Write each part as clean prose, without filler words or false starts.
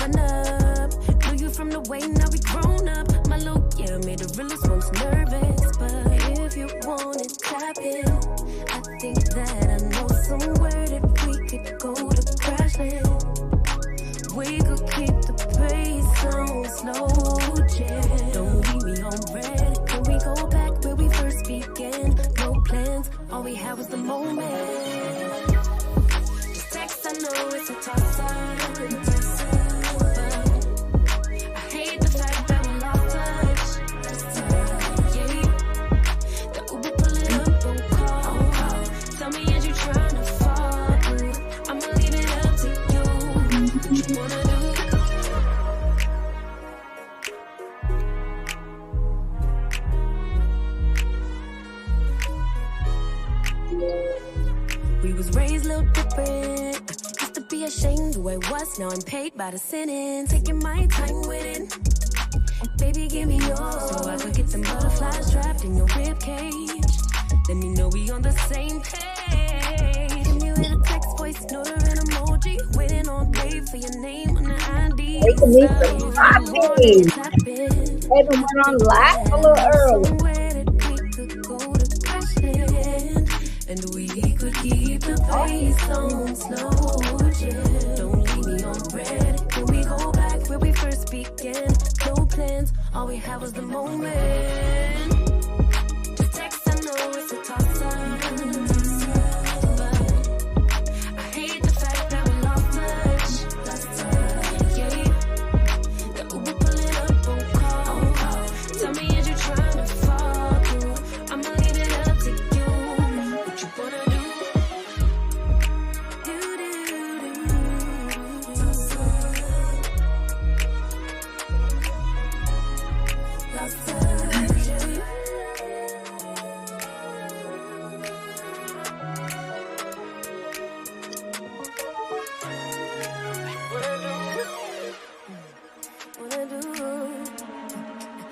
line up. Knew you from the way, now we grown up. My look, yeah, made the realest ones nervous. But if you want it, clap it. I think that I know somewhere that we could go to crash land. We could keep the pace on slow jam. Don't leave me on red. Can we go back where we first began? No plans, all we had was the moment. Just text, I know it's a toss-up. I hate the fact that we lost touch. Yeah, the Uber pulling up, don't call. Tell me, is you trying to fall through? I'ma leave it up to you. What you wanna do? We was raised a little different. Used to be ashamed who I was, now I'm paid by the sentence. Taking my time with it. Baby, give me yours, so I could get some butterflies trapped in your rib cage. Let me know we on the same page. Give me a little text, voice note, or an emoji. Waiting on day for your name on the ID. Making me some coffee. Baby went on live a little early. And we could keep the pace on slow jam. Don't leave me on red. Can we go back where we first began? No plans, all we had was the moment. Just text, I know it's a toss-up. But I hate the fact that we lost touch. Yeah, the Uber pulling up, don't call. Tell me, is you trying to fall through? I'ma leave it up to you. What you wanna do? Lost touch. Wanna do?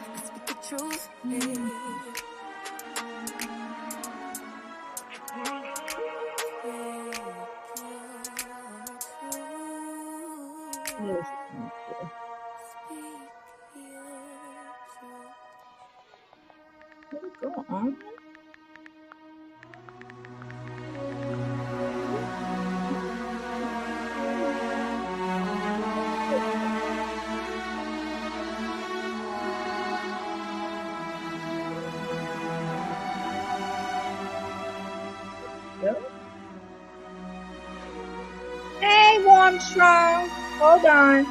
I speak the truth, baby. Yes. What's going on? Hey, Warmstrong. Hold on.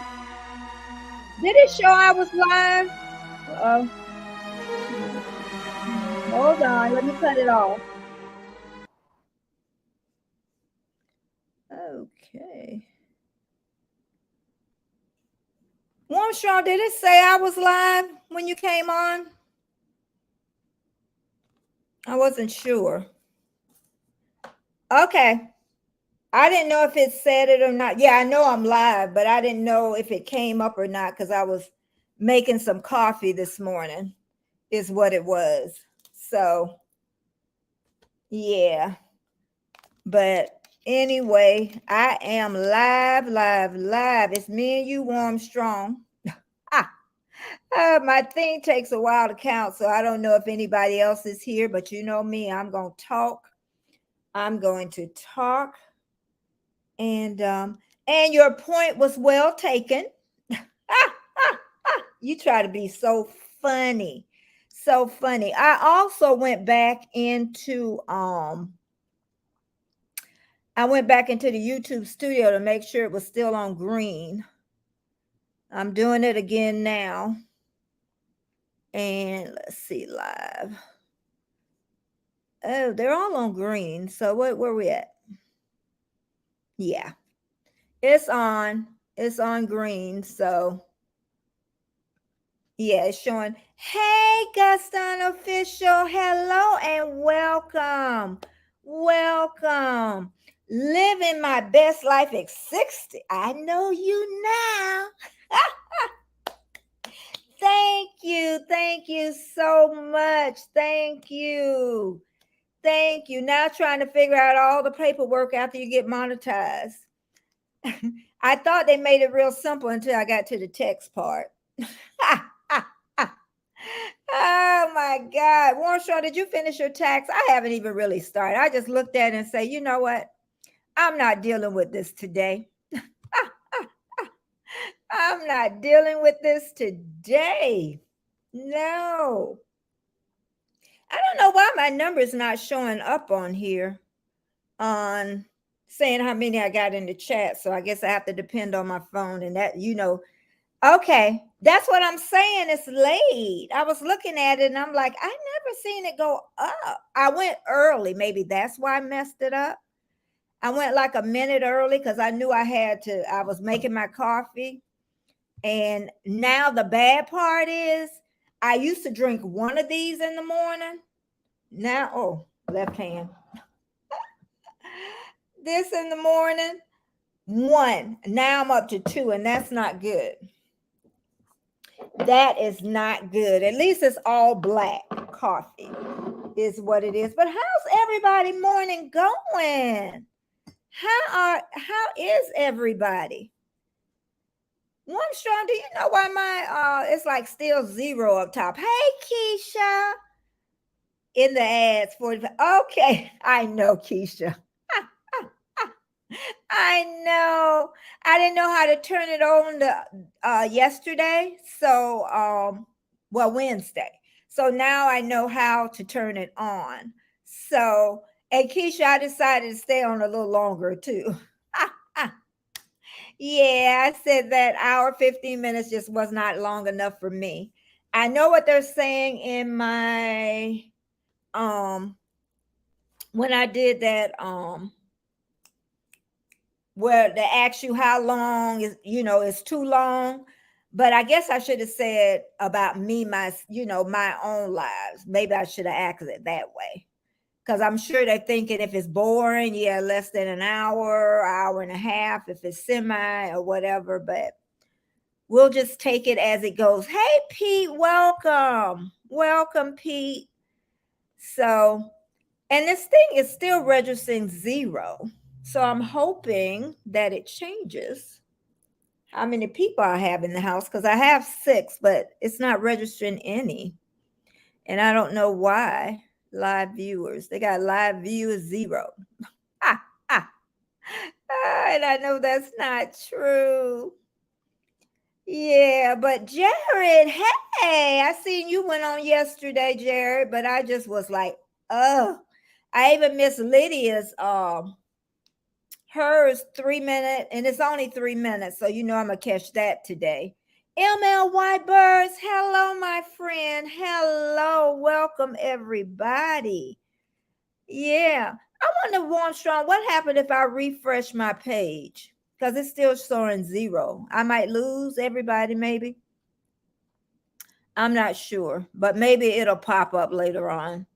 Did it show I was live? Uh-oh. Hold on. Let me cut it off. Okay. Warmstrong, did it say I was live when you came on? I wasn't sure. Okay. I didn't know if it said it or not. Yeah, I know I'm live, but I didn't know if it came up or not because I was making some coffee this morning is what it was. So, yeah. But anyway, I am live. It's me and you, Warmstrong. My thing takes a while to count, so I don't know if anybody else is here, but you know me, I'm going to talk. And your point was well taken. You try to be so funny. So funny. I also went back into the YouTube studio to make sure it was still on green. I'm doing it again now. And let's see, live. Oh, they're all on green. So where we at? Yeah, it's on green. So yeah, it's showing. Hey, Guston Official. Hello and welcome. Living my best life at 60. I know you now. Thank you so much. Thank you. Now trying to figure out all the paperwork after you get monetized. I thought they made it real simple until I got to the text part. Oh my God. Warnshaw, did you finish your tax? I haven't even really started. I just looked at it and say, you know what? I'm not dealing with this today. I'm not dealing with this today. No. I don't know why my number is not showing up on here on saying how many I got in the chat. So I guess I have to depend on my phone and that, okay. That's what I'm saying. It's late. I was looking at it and I'm like, I never seen it go up. I went early. Maybe that's why I messed it up. I went like a minute early because I knew I was making my coffee. And now the bad part is I used to drink one of these in the morning. Now, left hand. This in the morning, one. Now I'm up to two, and that's not good. That is not good. At least it's all black coffee is what it is. But how's everybody morning going? How is everybody? One strong, do you know why my it's like still zero up top? Hey Keisha. In the ads 45. Okay, I know Keisha. I know. I didn't know how to turn it on yesterday. So Wednesday. So now I know how to turn it on. So, and Keisha, I decided to stay on a little longer too. Yeah, I said that hour 15 minutes just was not long enough for me. I know what they're saying in my when I did that where they ask you how long is too long. But I guess I should have said about me, my own lives. Maybe I should have acted it that way. Because I'm sure they're thinking if it's boring, yeah, less than an hour and a half, if it's semi or whatever. But we'll just take it as it goes. Hey, Pete, welcome. Welcome, Pete. So, and this thing is still registering zero. So I'm hoping that it changes how many people I have in the house because I have 6, but it's not registering any. And I don't know why. Live viewers, they got live viewers 0. And I know that's not true. Yeah, but Jared, hey, I seen you went on yesterday, Jared, but I just was like, oh, I even missed Lydia's hers 3 minute, and it's only 3 minutes, so I'm gonna catch that today. MLY Birds, hello, my friend. Hello, welcome everybody. Yeah, I wonder, Warmstrong, what happened if I refresh my page? Because it's still showing 0. I might lose everybody, maybe. I'm not sure, but maybe it'll pop up later on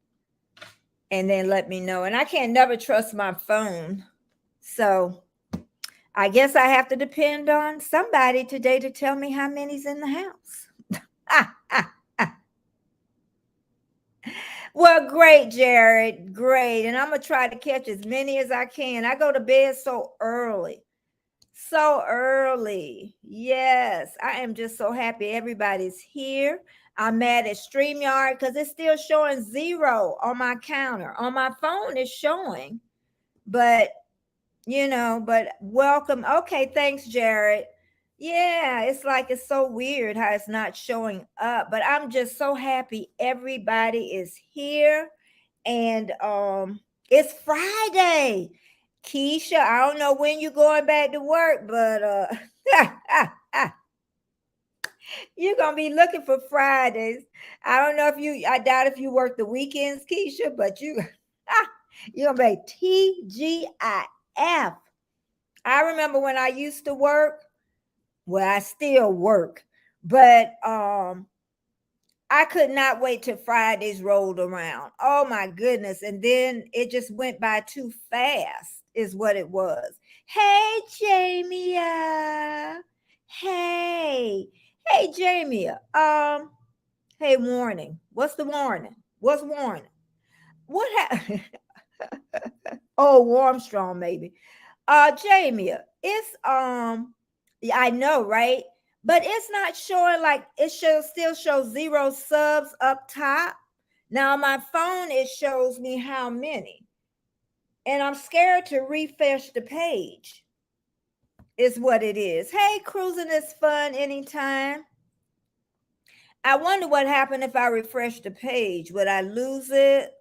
and then let me know. And I can't never trust my phone. So I guess I have to depend on somebody today to tell me how many's in the house. Well, great, Jared. Great. And I'm going to try to catch as many as I can. I go to bed so early. So early. Yes. I am just so happy everybody's here. I'm mad at StreamYard because it's still showing 0 on my counter. On my phone, it's showing. But but welcome. Okay, thanks, Jared. Yeah, it's like it's so weird how it's not showing up, but I'm just so happy everybody is here. And it's Friday. Keisha, I don't know when you're going back to work, but you're gonna be looking for Fridays. I don't know I doubt if you work the weekends, Keisha, but you're gonna be TGIF. I remember when I used to work, well, I still work, but I could not wait till Fridays rolled around. Oh my goodness. And then it just went by too fast, is what it was. Hey, Jamia. Hey. Hey, Jamia. Hey, warning. What's the warning? What's warning? What happened? Oh, Warmstrong, maybe. Jamia, it's Yeah, I know, right? But it's not showing, like it shows, still shows 0 subs up top. Now on my phone, it shows me how many. And I'm scared to refresh the page, is what it is. Hey, cruising is fun anytime. I wonder what happened if I refresh the page. Would I lose it?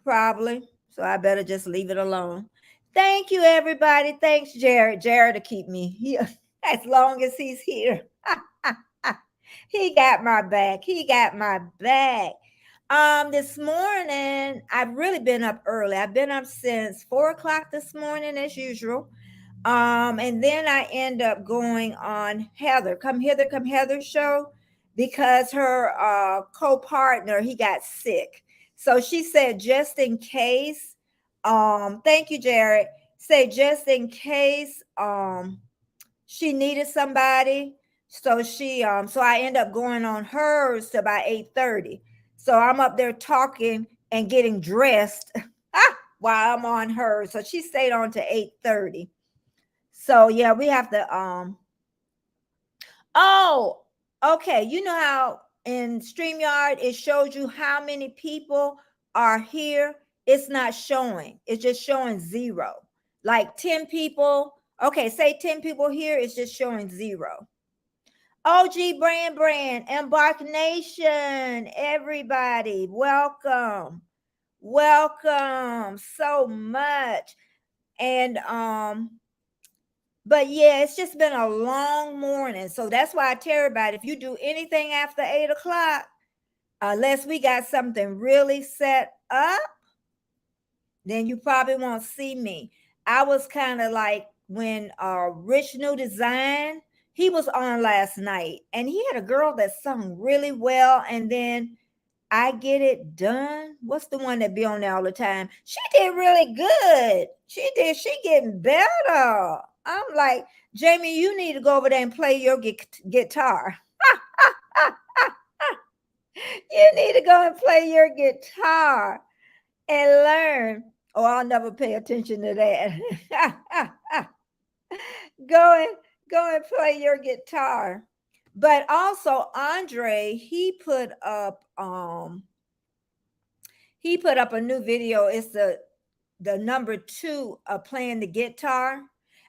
Probably. So I better just leave it alone. Thank you, everybody. Thanks, Jared. Jared to keep me here as long as he's here. He got my back. He got my back. This morning, I've really been up early. I've been up since 4 o'clock this morning, as usual. And then I end up going on Come Heather show, because her co-partner, he got sick. So she said, just in case, thank you, Jared. Say just in case she needed somebody. So I end up going on hers to about 8:30. So I'm up there talking and getting dressed while I'm on hers. So she stayed on to 8:30. So yeah, we have to oh, okay. You know how in StreamYard it shows you how many people are here? It's not showing. It's just showing 0. Like 10 people. Okay, say 10 people here, it's just showing 0. OG Brand, Embark Nation, everybody, welcome. Welcome so much. And but yeah, it's just been a long morning. So that's why I tell everybody, if you do anything after 8 o'clock, unless we got something really set up, then you probably won't see me. I was kind of like when Rich New Design, he was on last night, and he had a girl that sung really well. And then I Get It Done. What's the one that be on there all the time? She did really good. She did. She getting better. I'm like, Jamie, you need to go over there and play your guitar. You need to go and play your guitar and learn. Oh, I'll never pay attention to that. go and go and play your guitar. But also Andre, he put up a new video. It's the number 2 playing the guitar.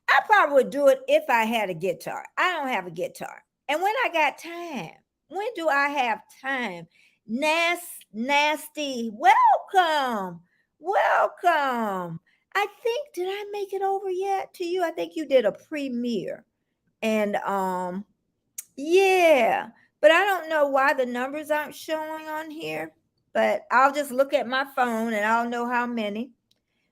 I probably would do it if I had a guitar. I don't have a guitar. And when I got time, when do I have time? Nasty, welcome. Welcome. I think, did I make it over yet to you? I think you did a premiere. And yeah, but I don't know why the numbers aren't showing on here. But I'll just look at my phone and I'll know how many.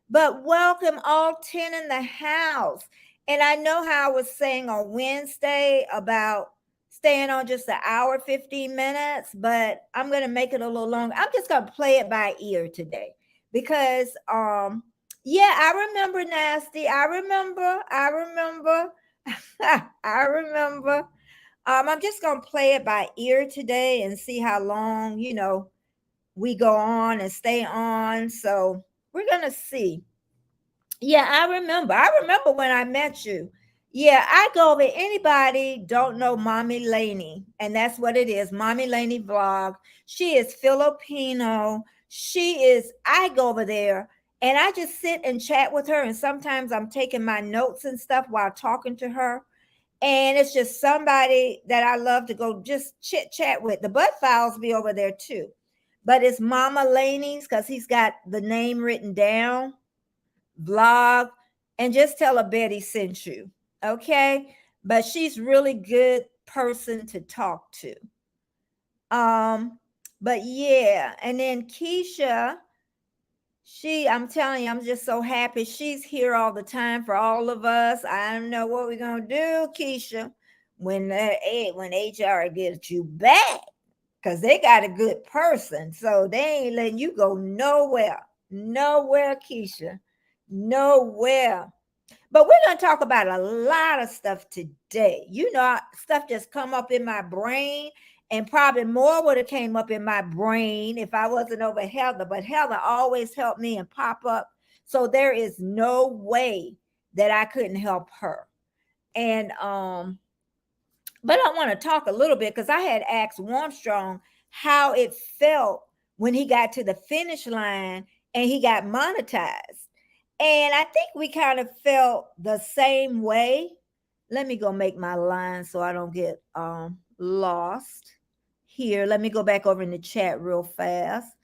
But welcome all 10 in the house. And I know how I was saying on Wednesday about staying on just an hour, 15 minutes, but I'm going to make it a little longer. I'm just going to play it by ear today because, yeah, I remember Nasty. I remember. I remember. I'm just going to play it by ear today and see how long, we go on and stay on. So we're going to see. Yeah, I remember. I remember when I met you. Yeah, I go over anybody don't know Mommy Laney, and that's what it is. Mommy Laney vlog. She is Filipino. I go over there and I just sit and chat with her. And sometimes I'm taking my notes and stuff while talking to her. And it's just somebody that I love to go just chit chat with. The Bud Files be over there too. But it's Mama Laney's because he's got the name written down, vlog, and just tell her Betty sent you. Okay. But she's really good person to talk to. But yeah, and then Keisha, I'm telling you, I'm just so happy she's here all the time for all of us. I don't know what we're gonna do, Keisha, when HR gets you back, because they got a good person, so they ain't letting you go nowhere, Keisha, nowhere. But we're going to talk about a lot of stuff today. Stuff just come up in my brain, and probably more would have came up in my brain if I wasn't over Heather. But Heather always helped me and pop up. So there is no way that I couldn't help her. And But I want to talk a little bit because I had asked Armstrong how it felt when he got to the finish line and he got monetized. And I think we kind of felt the same way. Let me go make my line so I don't get lost here. Let me go back over in the chat real fast.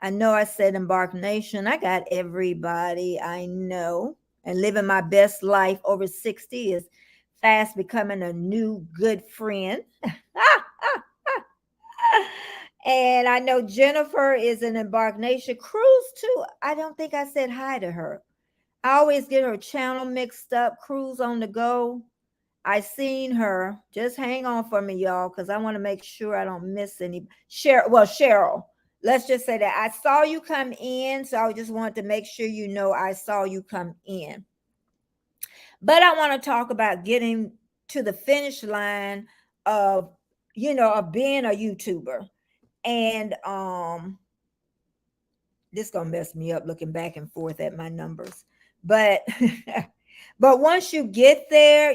I know I said Embark Nation. I got everybody I know. And living my best life over 60 is fast becoming a new good friend. And I know Jennifer is an Embark Nation. Cruise too. I don't think I said hi to her. I always get her channel mixed up. Cruise on the go. I seen her. Just hang on for me, y'all, because I want to make sure I don't miss any. Cheryl. Let's just say that I saw you come in, so I just wanted to make sure you know I saw you come in. But I want to talk about getting to the finish line of, of being a YouTuber. And this gonna mess me up looking back and forth at my numbers. But but once you get there,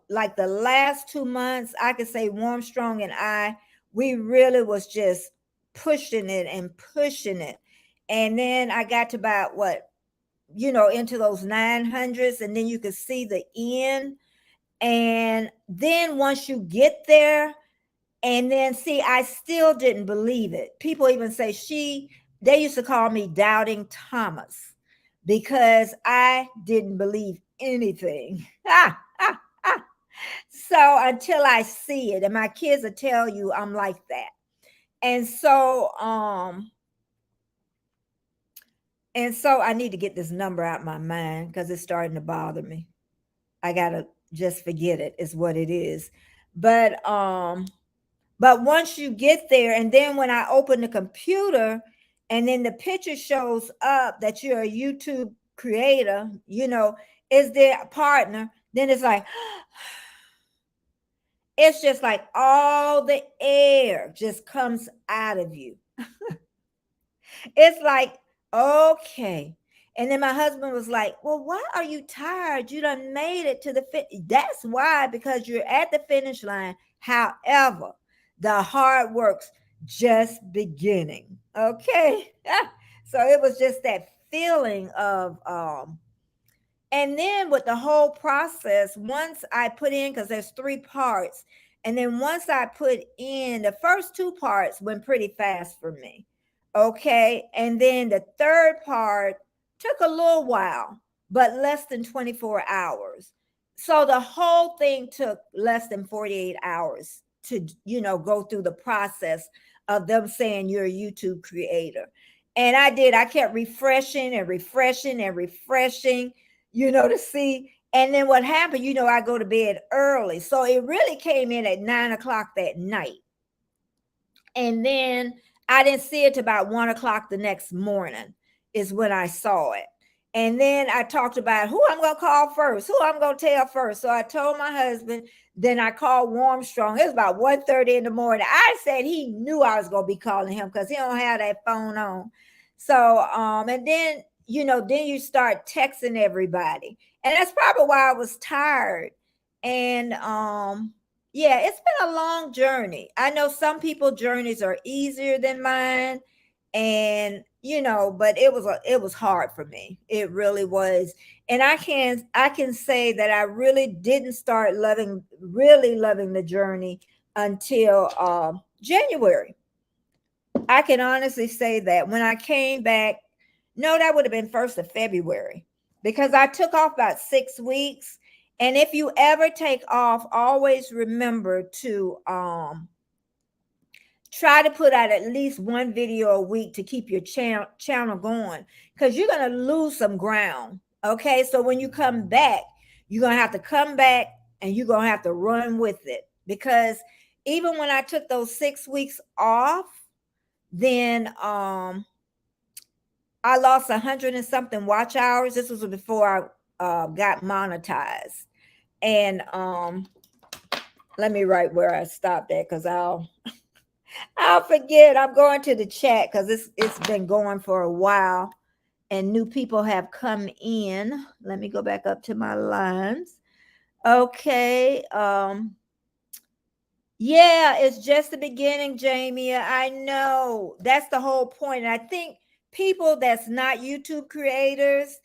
like the last 2 months, I could say Warmstrong and we really was just pushing it and pushing it. And then I got to about into those 900s, and then you could see the end. And then once you get there, and then see, I still didn't believe it. People even say they used to call me Doubting Thomas because I didn't believe anything. So until I see it, and my kids will tell you I'm like that. And so I need to get this number out my mind because it's starting to bother me. I gotta just forget it, is what it is. But once you get there, and then when I open the computer and then the picture shows up that you're a YouTube creator, is their partner, then it's like, it's just like all the air just comes out of you. It's like, okay. And then my husband was like, well, why are you tired? You done made it to the That's why, because you're at the finish line. However, the hard work's just beginning. Okay. So it was just that feeling of and then with the whole process, once I put in, because there's 3 parts, and then once I put in the first 2 parts went pretty fast for me. Okay. And then the third part took a little while, but less than 24 hours. So the whole thing took less than 48 hours to, go through the process of them saying you're a YouTube creator. And I kept refreshing and refreshing and refreshing, to see. And then what happened, I go to bed early. So it really came in at 9 o'clock that night. And then I didn't see it till about 1 o'clock the next morning is when I saw it. And then I talked about who I'm going to call first, who I'm going to tell first. So I told my husband, then I called Warmstrong. It was about 1:30 in the morning. I said he knew I was going to be calling him because he don't have that phone on. So, and then, then you start texting everybody. And that's probably why I was tired. And, yeah, it's been a long journey. I know some people journeys are easier than mine, and but it was hard for me. It really was. And I can say that I really didn't start really loving the journey until January. I can honestly say that when I came back, no, that would have been 1st of February, because I took off about 6 weeks. And if you ever take off, always remember to try to put out at least 1 video a week to keep your channel going, because you're going to lose some ground. Okay, so when you come back, you're going to have to come back and you're going to have to run with it, because even when I took those 6 weeks off, then I lost 100 and something watch hours. This was before I got monetized. And let me write where I stopped at, because I'll forget. I'm going to the chat because it's been going for a while and new people have come in. Let me go back up to my lines. Okay. Yeah, it's just the beginning, Jamie. I know. That's the whole point. And I think people that's not YouTube creators,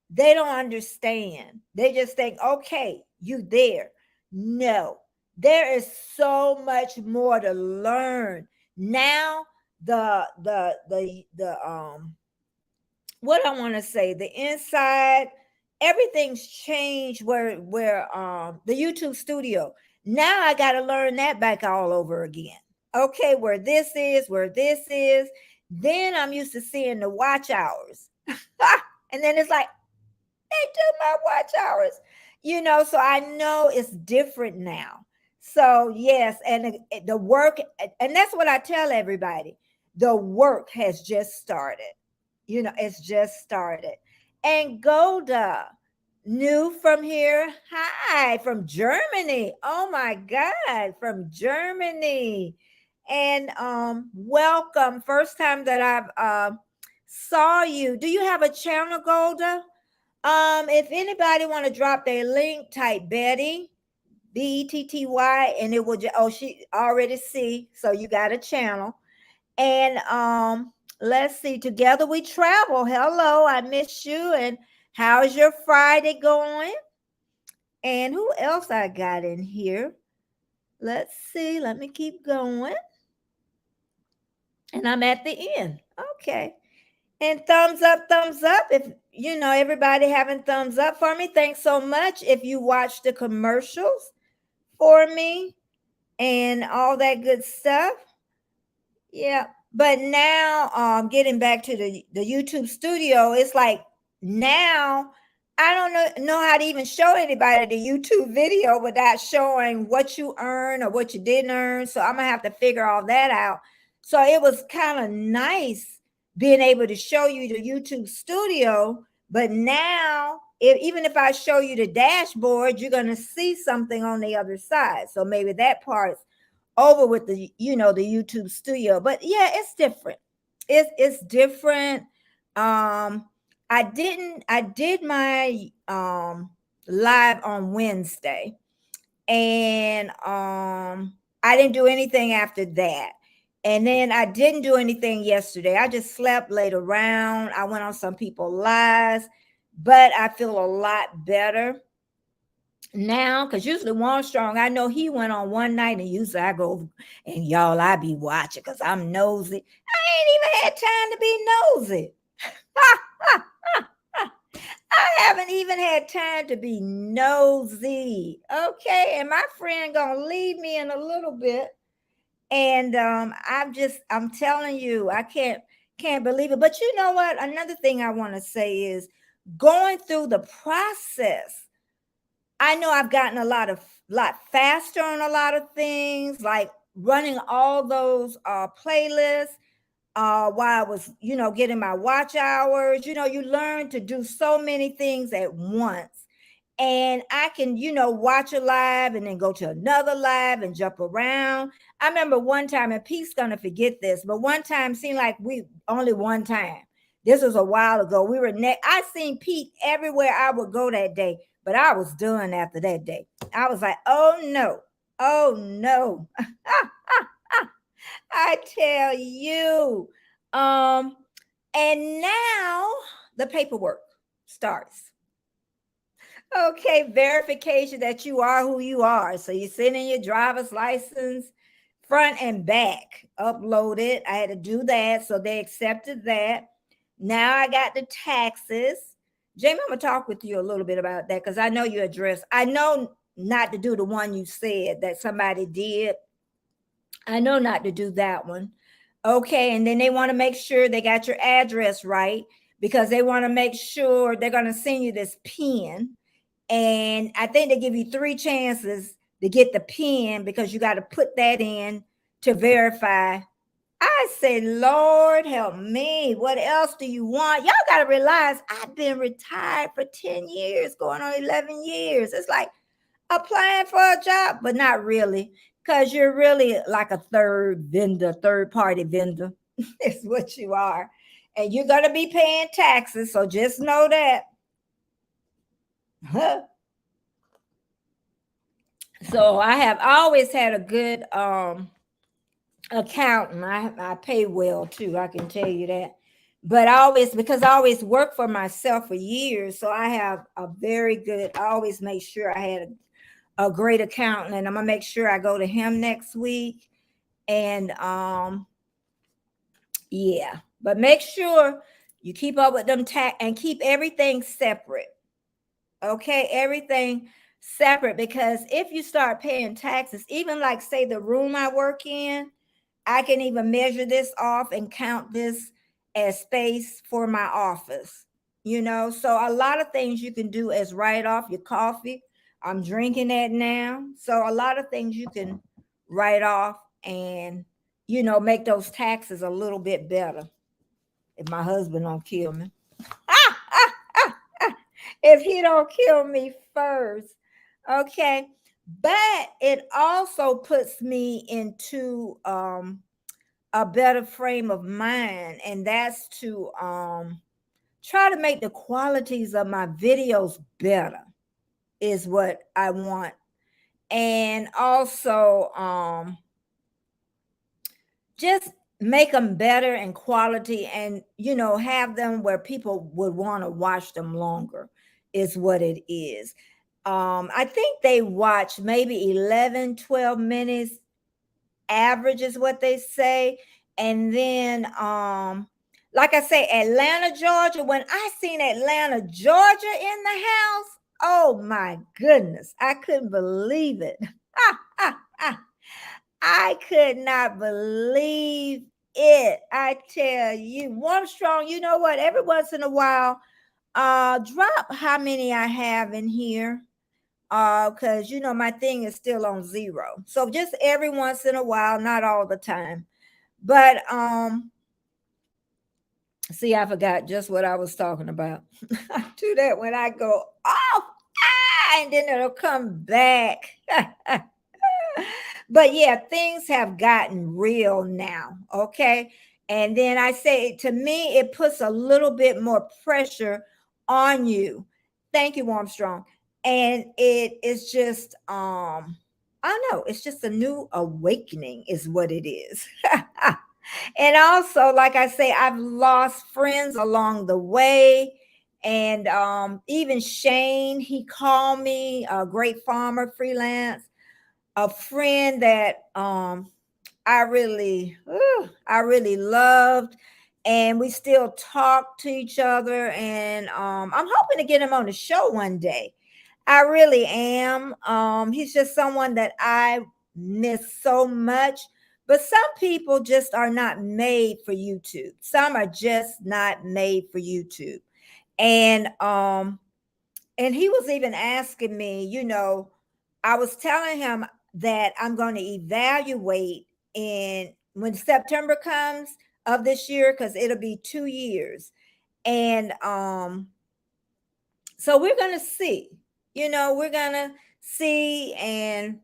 they don't understand. They just think, okay, you there. No, there is so much more to learn. Now, the what I want to say, the inside, everything's changed where the YouTube studio. Now I got to learn that back all over again. Okay, where this is, where this is. Then I'm used to seeing the watch hours. And then it's like, they do my watch hours. So I know it's different now. So yes, and the work, and that's what I tell everybody. The work has just started. It's just started. And Golda, new from here. Hi, from Germany. Oh my God, from Germany. And welcome. First time that I've saw you. Do you have a channel, Golda? If anybody want to drop their link, type Betty, Betty, and it will just, oh, she already see. So you got a channel. And let's see, together we travel. Hello, I miss you. And how's your Friday going? And who else I got in here? Let's see. Let me keep going. And I'm at the end. Okay. And thumbs up, thumbs up. If everybody having thumbs up for me, thanks so much. If you watch the commercials for me and all that good stuff. Yeah. But now getting back to the YouTube studio, it's like now I don't know how to even show anybody the YouTube video without showing what you earn or what you didn't earn. So I'm gonna have to figure all that out. So it was kind of nice being able to show you the YouTube studio, but now even if I show you the dashboard, you're gonna see something on the other side. So maybe that part's over with the YouTube studio. But yeah, it's different. It's different. I did my live on Wednesday, and I didn't do anything after that. And then I didn't do anything yesterday. I just slept, laid around. I went on some people lives, but I feel a lot better now, because usually Strong, I know he went on one night, and usually I go, and y'all, I be watching because I'm nosy. I ain't even had time to be nosy. I haven't even had time to be nosy. Okay, and my friend gonna leave me in a little bit. And I'm telling you, I can't believe it. But you know what? Another thing I want to say is going through the process. I know I've gotten lot faster on a lot of things, like running all those playlists while I was, getting my watch hours. You learn to do so many things at once. And I can, watch a live and then go to another live and jump around. I remember one time, and Pete's gonna forget this, but one time seemed like we only one time. This was a while ago. We were I seen Pete everywhere I would go that day, but I was done after that day. I was like, oh no, oh no. I tell you. Um, and now the paperwork starts. Okay, verification that you are who you are. So you send in your driver's license, front and back, upload it. I had to do that. So they accepted that. Now I got the taxes. Jamie, I'm gonna talk with you a little bit about that because I know you addressed. I know not to do the one you said that somebody did. I know not to do that one. Okay, and then they want to make sure they got your address right because they want to make sure they're going to send you this pin. And I think they give you 3 chances to get the pin because you got to put that in to verify. I say, Lord, help me. What else do you want? Y'all got to realize I've been retired for 10 years, going on 11 years. It's like applying for a job, but not really, because you're really like a third party vendor. Is what you are. And you're going to be paying taxes. So just know that. Huh. So I have always had a good accountant. I pay well too, I can tell you that. But I always, because I always worked for myself for years, so I have a very good, I always make sure I had a great accountant, and I'm gonna make sure I go to him next week. And yeah, but make sure you keep up with them tax and keep everything separate. Okay, everything separate, because if you start paying taxes, even like say the room I work in, I can even measure this off and count this as space for my office. So a lot of things you can do as write off your coffee. I'm drinking that now. So a lot of things you can write off and make those taxes a little bit better if my husband don't kill me. If he don't kill me first. Okay. But it also puts me into a better frame of mind, and that's to try to make the qualities of my videos better is what I want. And also just make them better in quality, and have them where people would want to watch them longer is what it is. I think they watch maybe 11, 12 minutes average is what they say. And then like I say, Atlanta, Georgia, when I seen Atlanta, Georgia in the house, oh my goodness, I couldn't believe it. I could not believe it. I tell you, Warm Strong, you know what? Every once in a while, drop how many I have in here. Because my thing is still on zero. So just every once in a while, not all the time. But see, I forgot just what I was talking about. I do that when I go off, and then it'll come back. But yeah, things have gotten real now. Okay. And then I say, to me, it puts a little bit more pressure on you. Thank you, Armstrong. And it is just, I don't know, it's just a new awakening, is what it is. And also, like I say, I've lost friends along the way. And even Shane, he called me, a great farmer, freelance, a friend that I really loved, and we still talk to each other. And I'm hoping to get him on the show one day. I really am. He's just someone that I miss so much. But some people just are not made for YouTube. Some are just not made for YouTube. And he was even asking me, I was telling him that I'm going to evaluate in when September comes of this year, because it'll be 2 years. And so we're going to see, we're going to see and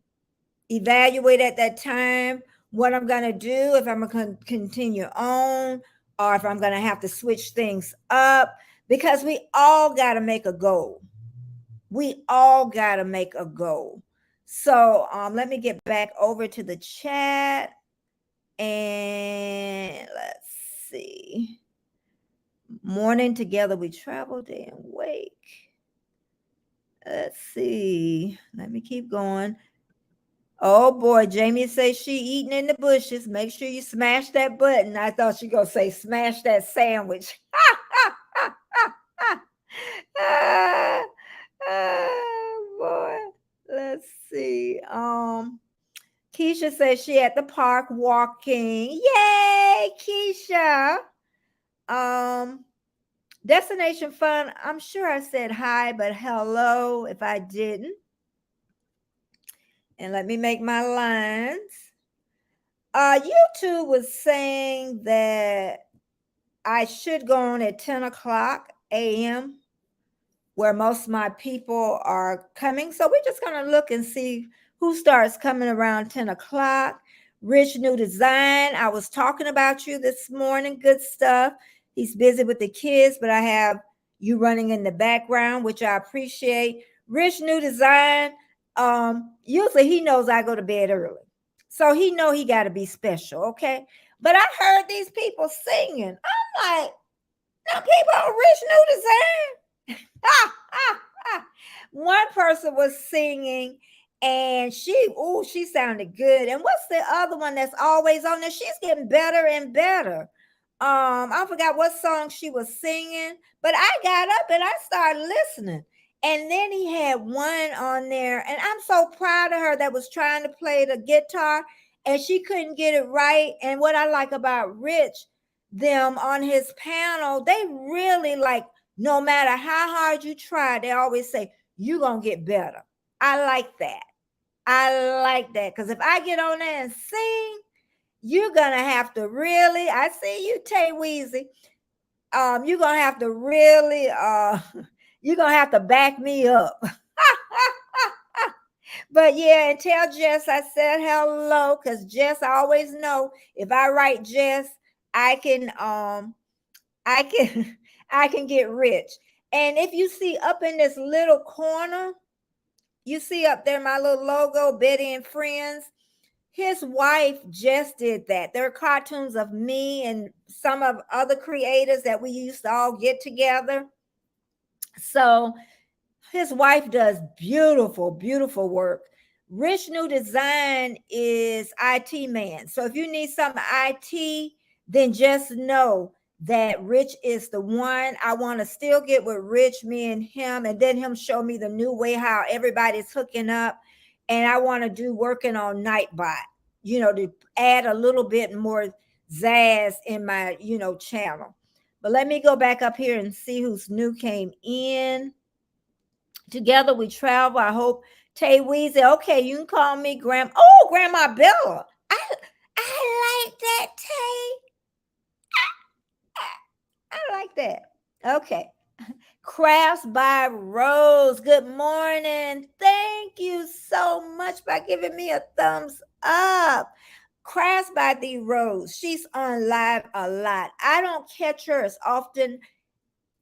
evaluate at that time what I'm going to do, if I'm going to continue on, or if I'm going to have to switch things up, because we all got to make a goal. We all got to make a goal. So let me get back over to the chat, and let's see. Morning together we travel, day and wake. Let's see. Let me keep going. Oh boy, Jamie says she eating in the bushes. Make sure you smash that button. I thought she gonna say smash that sandwich. Ah, boy. Let's see. Keisha says she at the park walking. Yay, Keisha. Um, Destination Fun. I'm sure I said hi, but hello if I didn't. And let me make my lines. YouTube was saying that I should go on at 10 o'clock a.m., where most of my people are coming. So we're just going to look and see who starts coming around 10 o'clock. Rich New Design. I was talking about you this morning. Good stuff. He's busy with the kids, but I have you running in the background, which I appreciate. Rich New Design. Usually he knows I go to bed early. So he know he got to be special, okay? But I heard these people singing. I'm like, now people on Rich New Design. One person was singing and she sounded good. And what's the other one that's always on there? She's getting better and better. I forgot what song she was singing, but I got up and I started listening. And then he had one on there, and I'm so proud of her that was trying to play the guitar and she couldn't get it right. And what I like about Rich, them on his panel, they really like, no matter how hard you try, they always say, you're going to get better. I like that. I like that. Because if I get on there and sing, you're going to have to really, I see you, Tay Weezy. You're going to have to really, you're going to have to back me up. But yeah, and tell Jess I said hello, because Jess, I always know if I write Jess, I can I can I can get rich. And if you see up in this little corner, you see up there my little logo, Betty and Friends. His wife just did that. There are cartoons of me and some of other creators that we used to all get together. So his wife does beautiful, beautiful work. Rich New Design is IT man. So if you need some IT, then just know that Rich is the one. I want to still get with Rich, me and him, and then him show me the new way how everybody's hooking up. And I want to do working on Nightbot, to add a little bit more zazz in my, channel. But let me go back up here and see who's new came in. Together we travel. I hope Tay Weezy. Okay, you can call me Grandma Bella. I like that, Tay. I like that. Okay. Crafts by Rose. Good morning. Thank you so much by giving me a thumbs up. Crafts by the Rose. She's on live a lot. I don't catch her as often.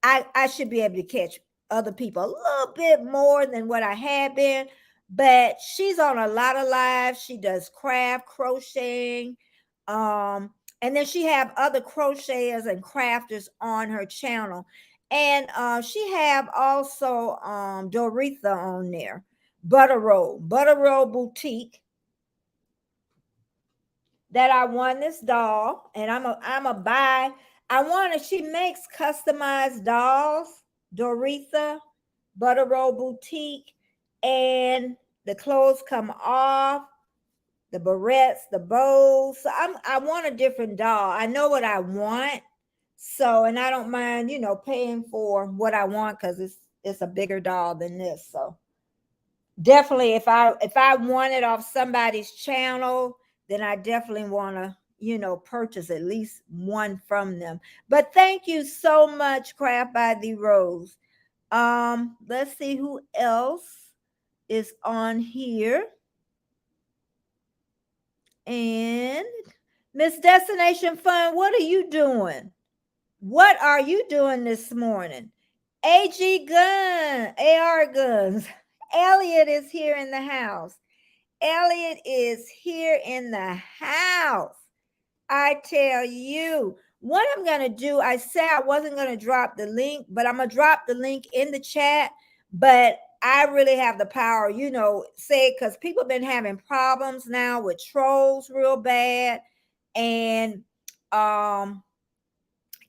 I should be able to catch other people a little bit more than what I had been, but she's on a lot of lives. She does craft crocheting, and then she have other crocheters and crafters on her channel, and she have also Doretha on there. Butter Roll Boutique, that I won this doll, and I'm a buy. I want to. She makes customized dolls. Doretha, Butter Roll Boutique, and the clothes come off, the barrettes, the bows. So I want a different doll. I know what I want, so, and I don't mind, paying for what I want, because it's a bigger doll than this. So definitely, if I want it off somebody's channel, then I definitely want to purchase at least one from them. But thank you so much, Craft by the Rose. Let's see who else is on here. And Miss Destination Fun, what are you doing? What are you doing this morning? AG Gun, AR Guns. Elliot is here in the house. Elliot is here in the house. I tell you, what I'm going to do, I said I wasn't going to drop the link, but I'm going to drop the link in the chat. But I really have the power, say, because people have been having problems now with trolls real bad. And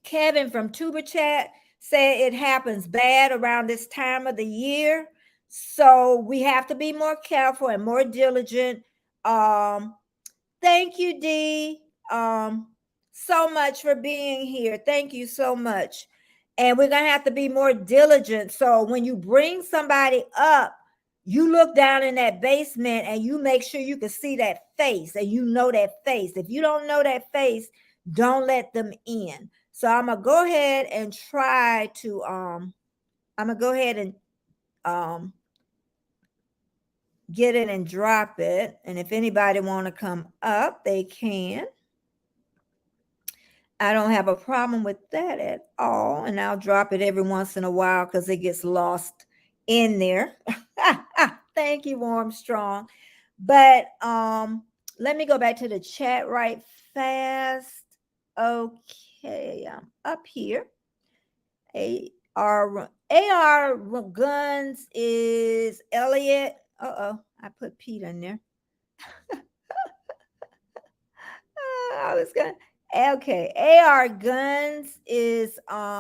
Kevin from Tuber Chat said it happens bad around this time of the year. So we have to be more careful and more diligent. Thank you, Dee, so much for being here. Thank you so much. And we're gonna have to be more diligent. So when you bring somebody up, you look down in that basement and you make sure you can see that face and you know that face. If you don't know that face, don't let them in. So I'm gonna go ahead and try to get it and drop it. And if anybody want to come up, they can. I don't have a problem with that at all. And I'll drop it every once in a while because it gets lost in there. Thank you, Armstrong. But let me go back to the chat right fast. Okay, I'm up here. AR Guns is Elliot. Uh-oh, I put Pete in there. I was gonna. Okay, AR Guns is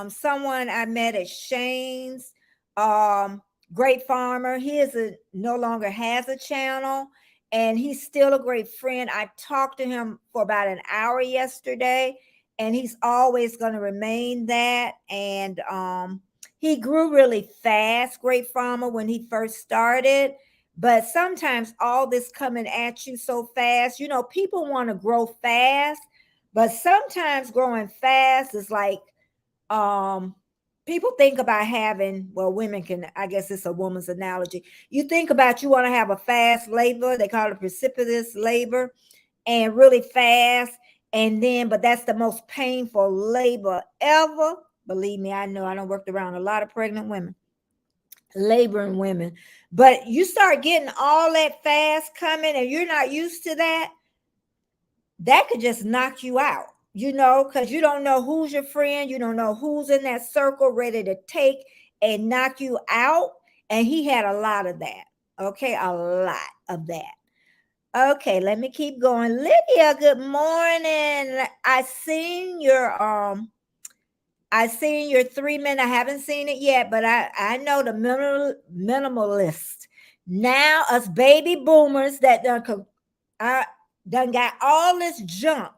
someone I met at Shane's. Um, great farmer. He is a no longer has a channel, and he's still a great friend. I talked to him for about an hour yesterday, and he's always going to remain that. And he grew really fast. Great farmer when he first started, but sometimes all this coming at you so fast, people want to grow fast, but sometimes growing fast is like, um, people think about having, well, women can, I guess it's a woman's analogy. You think about you want to have a fast labor, they call it precipitous labor, and really fast. And then, but that's the most painful labor ever. Believe me, I know I don't worked around a lot of pregnant women, laboring women. But you start getting all that fast coming and you're not used to that, that could just knock you out, because you don't know who's your friend, you don't know who's in that circle ready to take and knock you out. And he had a lot of that. Okay, a lot of that. Okay, let me keep going. Lydia, good morning. I seen your 3 minute. I haven't seen it yet, but I know the minimalist. Now us baby boomers that done got all this junk.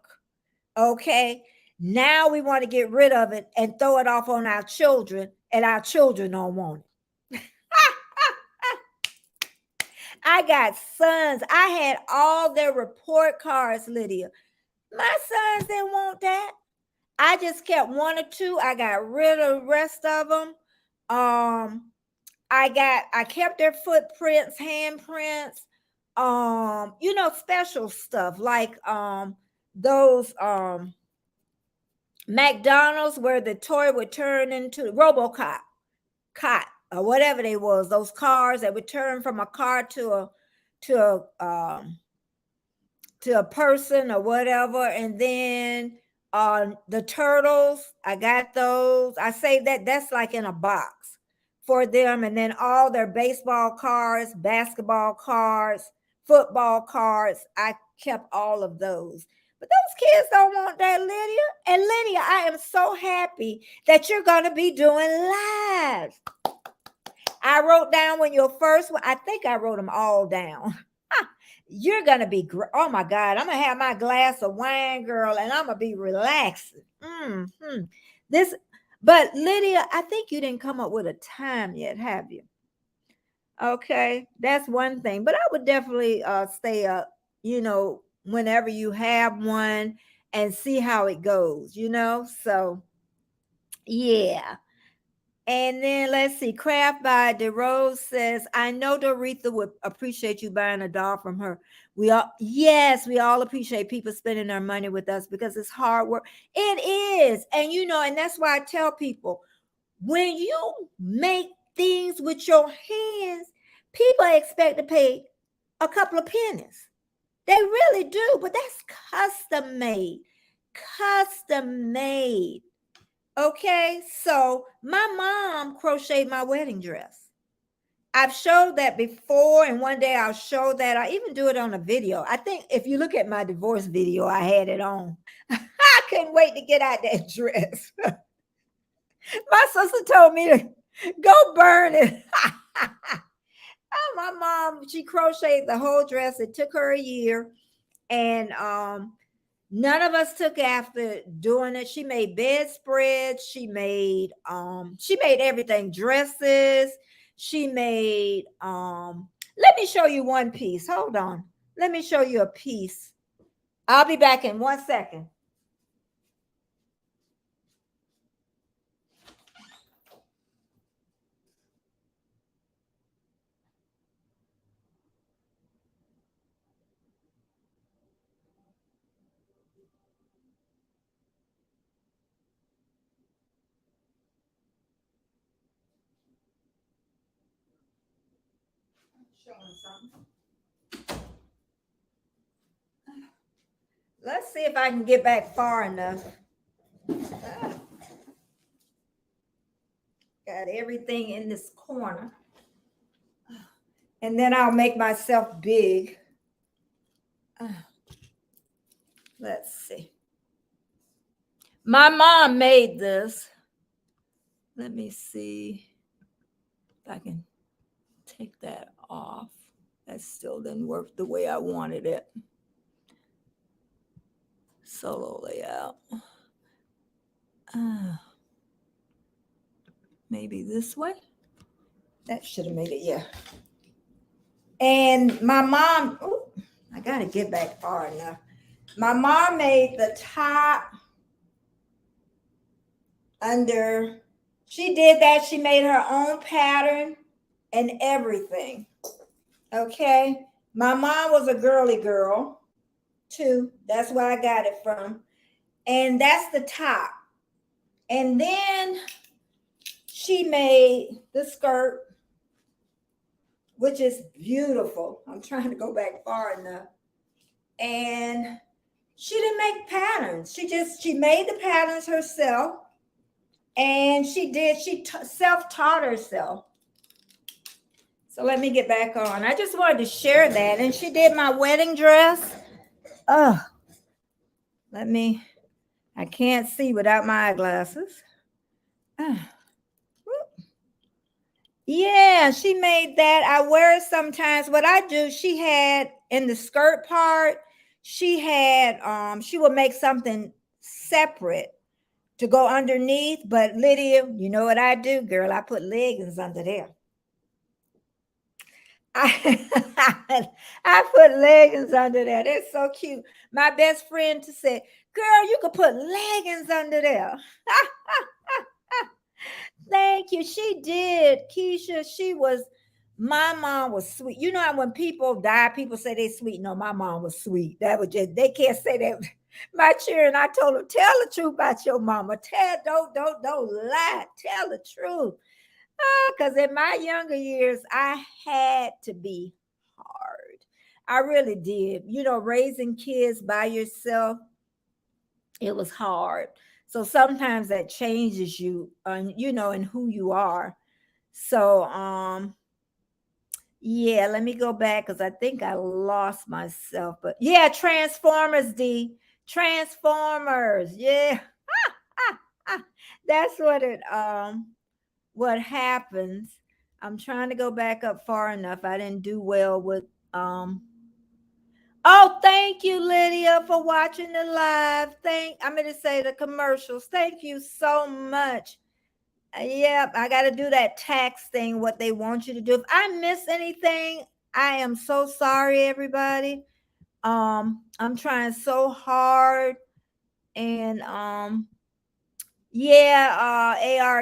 Okay, now we want to get rid of it and throw it off on our children, and our children don't want it. I got sons. I had all their report cards, Lydia. My sons didn't want that. I just kept one or two. I got rid of the rest of them. I kept their footprints, handprints, special stuff like those McDonald's where the toy would turn into RoboCop, cot, or whatever they was, those cars that would turn from a car to a person or whatever. And then the turtles, I got those. I say that's like in a box for them. And then all their baseball cards, basketball cards, football cards, I kept all of those. But those kids don't want that, Lydia. And Lydia, I am so happy that you're going to be doing live. I wrote down when your first one, I think I wrote them all down. You're gonna be oh my God, I'm gonna have my glass of wine, girl, and I'm gonna be relaxing. This, but Lydia, I think you didn't come up with a time yet, have you? Okay, that's one thing. But I would definitely stay up, whenever you have one and see how it goes. So yeah. And then let's see, Craft by DeRose says, I know Doretha would appreciate you buying a doll from her. We all appreciate people spending their money with us because it's hard work. It is. And that's why I tell people, when you make things with your hands, people expect to pay a couple of pennies. They really do, but that's custom made. Custom made. Okay, so my mom crocheted my wedding dress. I've showed that before, and one day I'll show that. I even do it on a video. I think if you look at my divorce video, I had it on. I couldn't wait to get out that dress. My sister told me to go burn it. Oh, my mom, she crocheted the whole dress. It took her a year. And none of us took after doing it. She made bedspreads. She made everything, dresses. She made let me show you one piece. Hold on. Let me show you a piece. I'll be back in 1 second. Showing something. Let's see if I can get back far enough. Got everything in this corner. And then I'll make myself big. Let's see. My mom made this. Let me see if I can take that off. That still didn't work the way I wanted it. Solo layout. Maybe this way. That should have made it, yeah. And my mom, I got to get back far enough. My mom made the top under, she did that. She made her own pattern and everything. Okay. My mom was a girly girl too. That's where I got it from. And that's the top. And then she made the skirt, which is beautiful. I'm trying to go back far enough. And she didn't make patterns. She made the patterns herself. And she self-taught herself. So let me get back on. I just wanted to share that. And she did my wedding dress. I can't see without my eyeglasses. Yeah, she made that. I wear it sometimes. What I do, she had in the skirt part, she would make something separate to go underneath. But Lydia, you know what I do, girl? I put leggings under there. I put leggings under there. They're so cute. My best friend said, girl, you could put leggings under there. Thank you. She did. Keisha, my mom was sweet. You know how when people die, people say they're sweet. No, my mom was sweet. That was just, they can't say that. My children, I told them, tell the truth about your mama. Don't lie. Tell the truth. Because in my younger years, I had to be hard. I really did. You know, raising kids by yourself, it was hard. So sometimes that changes you, you know, and who you are. So, yeah, let me go back because I think I lost myself. But yeah, Transformers, D. Transformers. Yeah. That's what happens. I'm trying to go back up far enough. I didn't do well with Oh, thank you, Lydia, for watching the live. I'm going to say the commercials. Thank you so much. Yep, I got to do that tax thing, what they want you to do. If I miss anything, I am so sorry, everybody. I'm trying so hard. And AR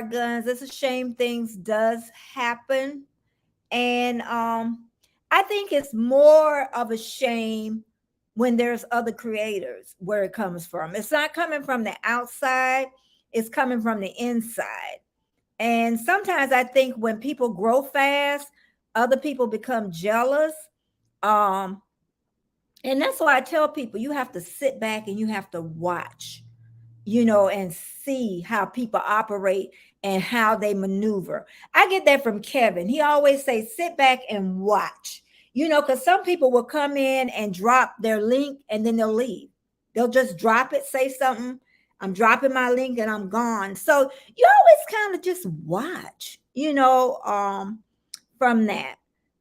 guns. It's a shame things does happen. And I think it's more of a shame when there's other creators where it comes from. It's not coming from the outside, it's coming from the inside. And sometimes I think when people grow fast, other people become jealous. And that's why I tell people you have to sit back and you have to watch, you know, and see how people operate and how they maneuver. I get that from Kevin. He always says, sit back and watch, you know, because some people will come in and drop their link and then they'll leave. They'll just drop it, say something. I'm dropping my link and I'm gone. So you always kind of just watch, you know, from that.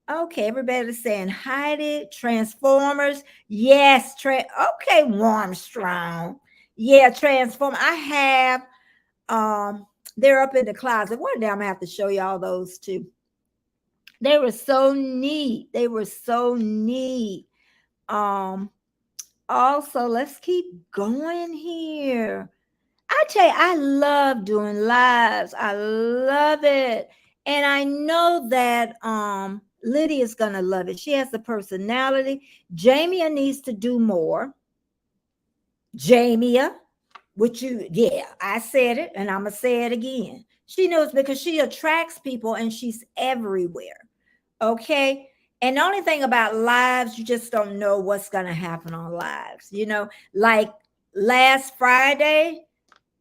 Okay, everybody's saying hide it, Transformers. Yes, okay, Warmstrong. Yeah, Transform. I have they're up in the closet. One day I'm gonna have to show y'all those too. They were so neat. They were so neat. Also, let's keep going here. I tell you, I love doing lives. I love it. And I know that Lydia's gonna love it. She has the personality. Jamia needs to do more. Jamia, I said it and I'm gonna say it again. She knows because she attracts people and she's everywhere. Okay. And the only thing about lives, you just don't know what's going to happen on lives. Like last Friday,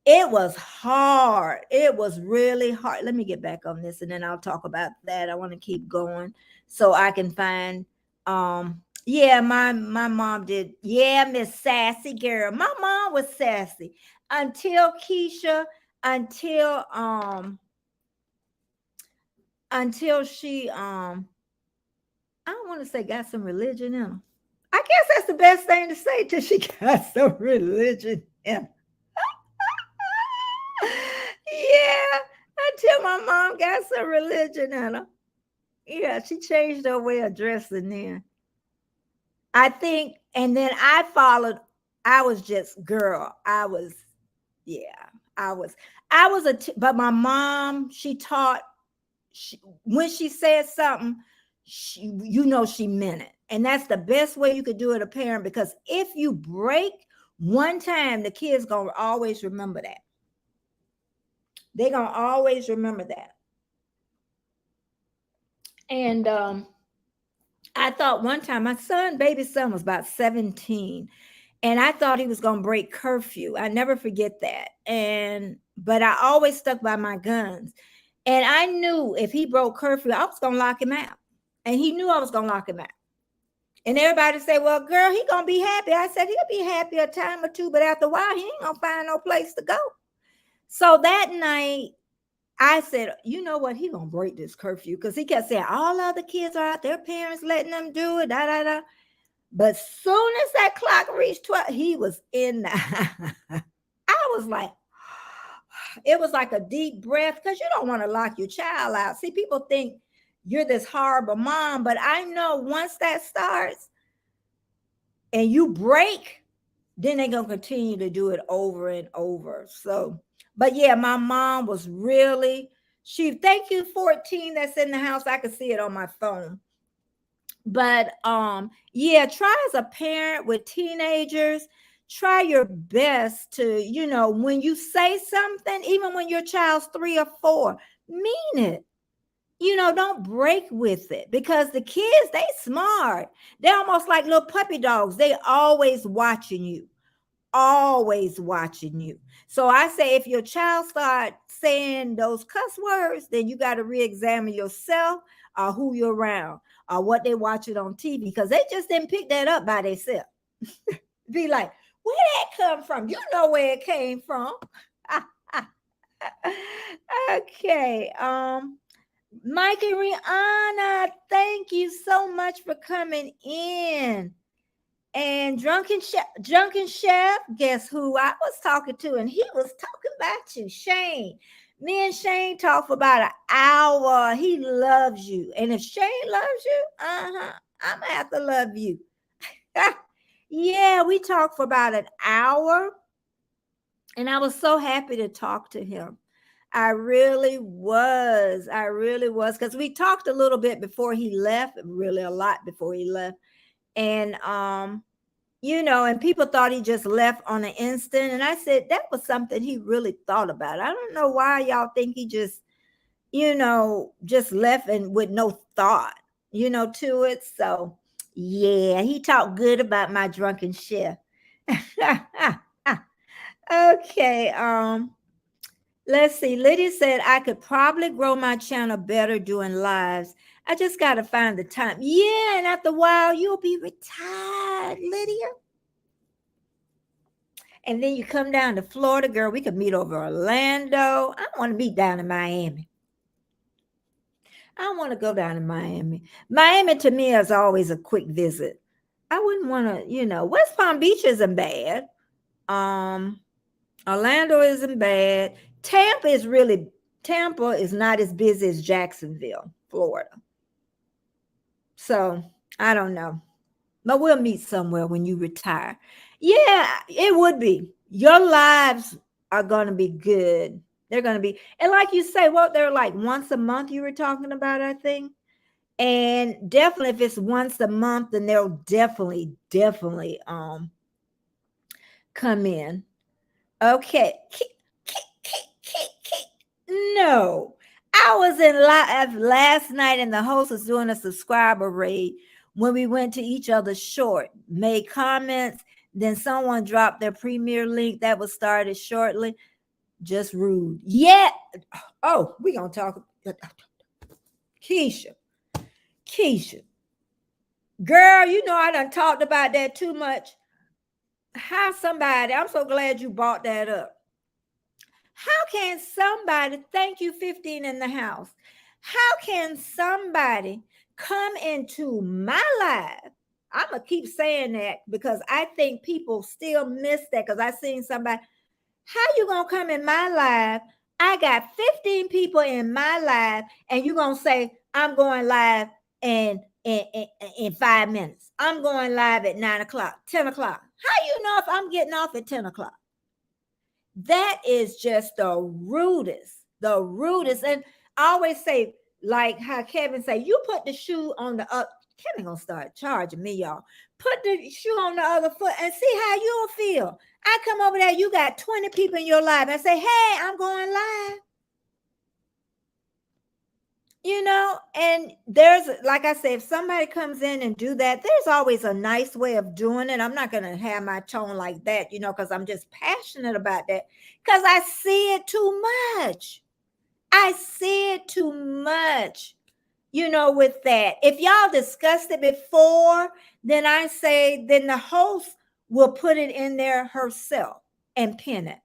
it was hard. It was really hard. Let me get back on this and then I'll talk about that. I want to keep going so I can find yeah, my mom did. Yeah, Miss Sassy girl. My mom was sassy until Keisha, until she I don't want to say got some religion in her. I guess that's the best thing to say till she got some religion in her. Yeah, until my mom got some religion in her. Yeah, she changed her way of dressing then. I think, and then I followed. I was just girl. Yeah, I was, but my mom, she taught, when she said something, she meant it. And that's the best way you could do it, a parent, because if you break one time, the kids gonna always remember that. They're gonna always remember that. And I thought one time my baby son was about 17, and I thought he was going to break curfew. I never forget that. But I always stuck by my guns. And I knew if he broke curfew, I was going to lock him out. And he knew I was going to lock him out. And everybody said, well, girl, he going to be happy. I said, he'll be happy a time or two, but after a while, he ain't going to find no place to go. So that night, I said, you know what? He going to break this curfew, because he kept saying all other kids are out, their parents letting them do it, da, da, da. But soon as that clock reached 12, he was in the I was like, it was like a deep breath, because you don't want to lock your child out. See, people think you're this horrible mom, but I know once that starts and you break, then they're going to continue to do it over and over. So, but yeah, my mom was really, thank you, 14 that's in the house. I could see it on my phone. But yeah, try as a parent with teenagers, try your best to, when you say something, even when your child's 3 or 4, mean it. Don't break with it, because the kids, they smart. They're almost like little puppy dogs. They always watching you. Always watching you. So I say, if your child start saying those cuss words, then you got to re-examine yourself, or who you're around, or what they watching on TV, because they just didn't pick that up by themselves. Be like, where that come from? You know where it came from. Okay. Mike and Rihanna, thank you so much for coming in. And Drunken Chef, guess who I was talking to? And he was talking about you, Shane. Me and Shane talked for about an hour. He loves you. And if Shane loves you, I'm going to have to love you. Yeah, we talked for about an hour. And I was so happy to talk to him. I really was. Because we talked a little bit before he left, really a lot before he left. And, and people thought he just left on an instant. And I said, that was something he really thought about. I don't know why y'all think he just, just left and with no thought, to it. So yeah, he talked good about my drunken chef. Okay. Let's see. Lydia said, I could probably grow my channel better doing lives. I just got to find the time. Yeah, and after a while, you'll be retired, Lydia. And then you come down to Florida, girl. We could meet over Orlando. I want to meet down in Miami. I want to go down to Miami. Miami to me is always a quick visit. I wouldn't want to, West Palm Beach isn't bad. Orlando isn't bad. Tampa is not as busy as Jacksonville, Florida. So I don't know, but we'll meet somewhere when you retire. Yeah, it would be. Your lives are going to be good. They're going to be, and like you say, they're like once a month you were talking about, I think. And definitely if it's once a month, then they'll definitely come in. Okay. No, I was in live last night and the host was doing a subscriber raid when we went to each other's short, made comments, then someone dropped their premiere link that was started shortly. Just rude. Yeah. Oh, we gonna talk. Keisha. Keisha. Girl, you know I done talked about that too much. How somebody, I'm so glad you brought that up. How can somebody, thank you, 15 in the house. How can somebody come into my life? I'm going to keep saying that because I think people still miss that because I seen somebody. How you going to come in my life? I got 15 people in my life and you going to say, I'm going live in 5 minutes. I'm going live at 9 o'clock, 10 o'clock. How you know if I'm getting off at 10 o'clock? That is just the rudest, the rudest. And I always say, like how Kevin say, you put the shoe on the up. Kevin gonna start charging me, y'all. Put the shoe on the other foot and see how you'll feel. I come over there, you got 20 people in your life. I say, hey, I'm going live. You know, and there's, like I said, if somebody comes in and do that, there's always a nice way of doing it. I'm not going to have my tone like that, you know, because I'm just passionate about that because I see it too much. I see it too much, you know, with that. If y'all discussed it before, then I say, then the host will put it in there herself and pin it.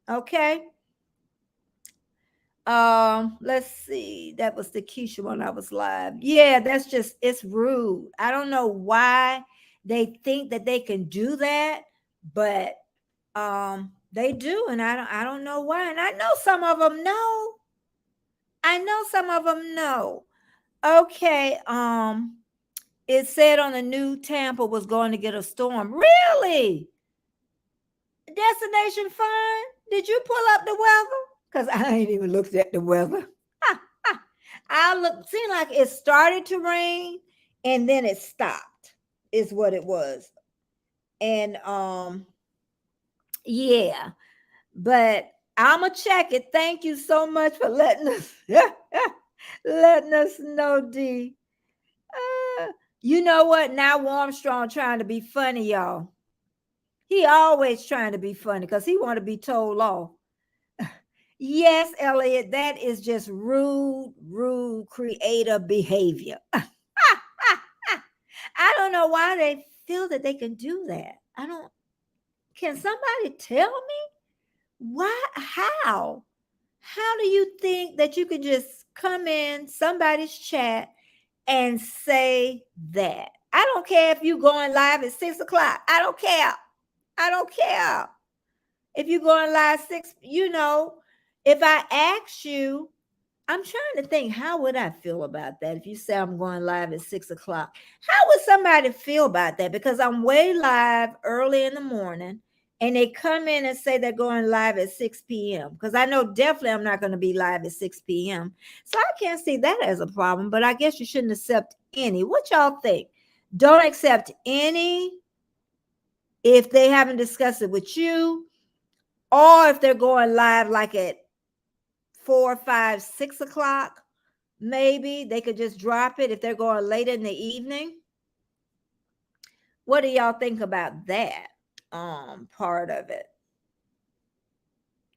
Okay. Let's see. That was the Keisha one I was live. Yeah, that's just it's rude. I don't know why they think that they can do that, but they do, and I don't know why. And I know some of them know. I know some of them know. Okay, it said on the new Tampa was going to get a storm. Really? Destination fun? Did you pull up the weather? Because I ain't even looked at the weather. I look, seemed like it started to rain and then it stopped, is what it was. And yeah, but I'ma check it. Thank you so much for letting us letting us know, D. You know what? Now Armstrong trying to be funny, y'all. He always trying to be funny because he want to be told off. Yes, Elliot, that is just rude creative behavior. I don't know why they feel that they can do that. I don't. Can somebody tell me why? How? How do you think that you can just come in somebody's chat and say that? I don't care if you going live at 6 o'clock. I don't care. I don't care. If you going live 6, you know, if I ask you, I'm trying to think, how would I feel about that? If you say I'm going live at 6 o'clock, how would somebody feel about that? Because I'm way live early in the morning and they come in and say they're going live at 6 p.m. Because I know definitely I'm not going to be live at 6 p.m. So I can't see that as a problem, but I guess you shouldn't accept any. What y'all think? Don't accept any if they haven't discussed it with you, or if they're going live like at 4, 5, 6 o'clock, maybe they could just drop it if they're going late in the evening. What do y'all think about that part of it?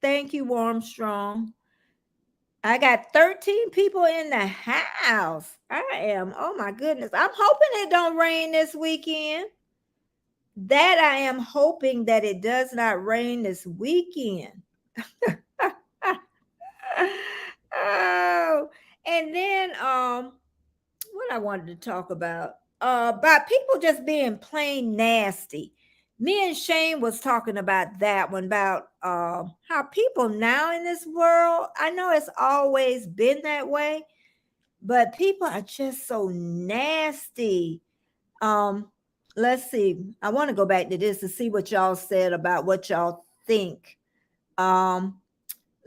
Thank you, Armstrong. I got 13 people in the house. I am, oh my goodness. I'm hoping it don't rain this weekend. That I am hoping that it does not rain this weekend. Oh, and then what I wanted to talk about people just being plain nasty. Me and Shane was talking about that one about how people now in this world, I know it's always been that way, but people are just so nasty. Um let's see. I want to go back to this to see what y'all said about what y'all think. Um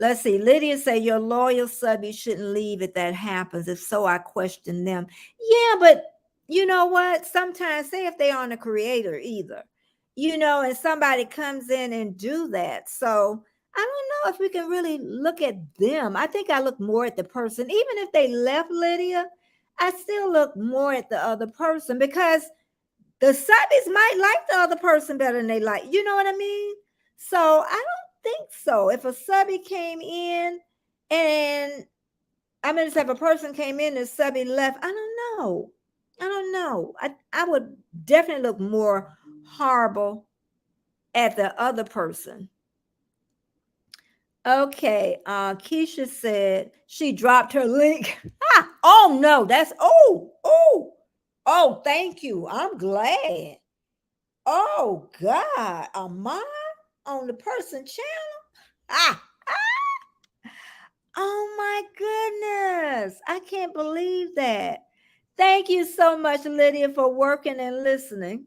Let's see. Lydia say your loyal sub, you shouldn't leave if that happens. If so, I question them. Yeah, but you know what? Sometimes, say if they aren't a creator either, you know, and somebody comes in and do that. So I don't know if we can really look at them. I think I look more at the person. Even if they left Lydia, I still look more at the other person because the subbies might like the other person better than they like. You know what I mean? So I don't think so. If a subby came in and I mean, if a person came in and subby left, I don't know. I don't know. I would definitely look more horrible at the other person. Okay, Keisha said she dropped her link. Oh no, that's oh, thank you. I'm glad. Oh God, am I on the person channel? Ah, oh my goodness. I can't believe that. Thank you so much, Lydia, for working and listening.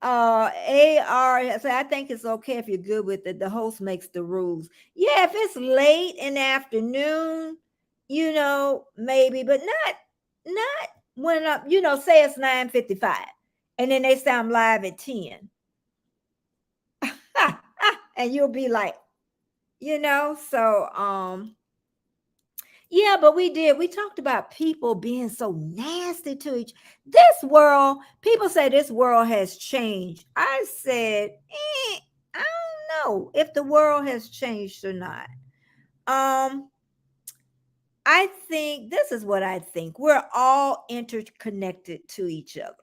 AR say I think it's okay if you're good with it. The host makes the rules. Yeah, if it's late in the afternoon, maybe, but not when up, say it's 9:55 and then they say I'm live at 10. And you'll be like, so yeah, but we talked about people being so nasty to each. This world, people say this world has changed. I said, I don't know if the world has changed or not. I think this is what I think. We're all interconnected to each other.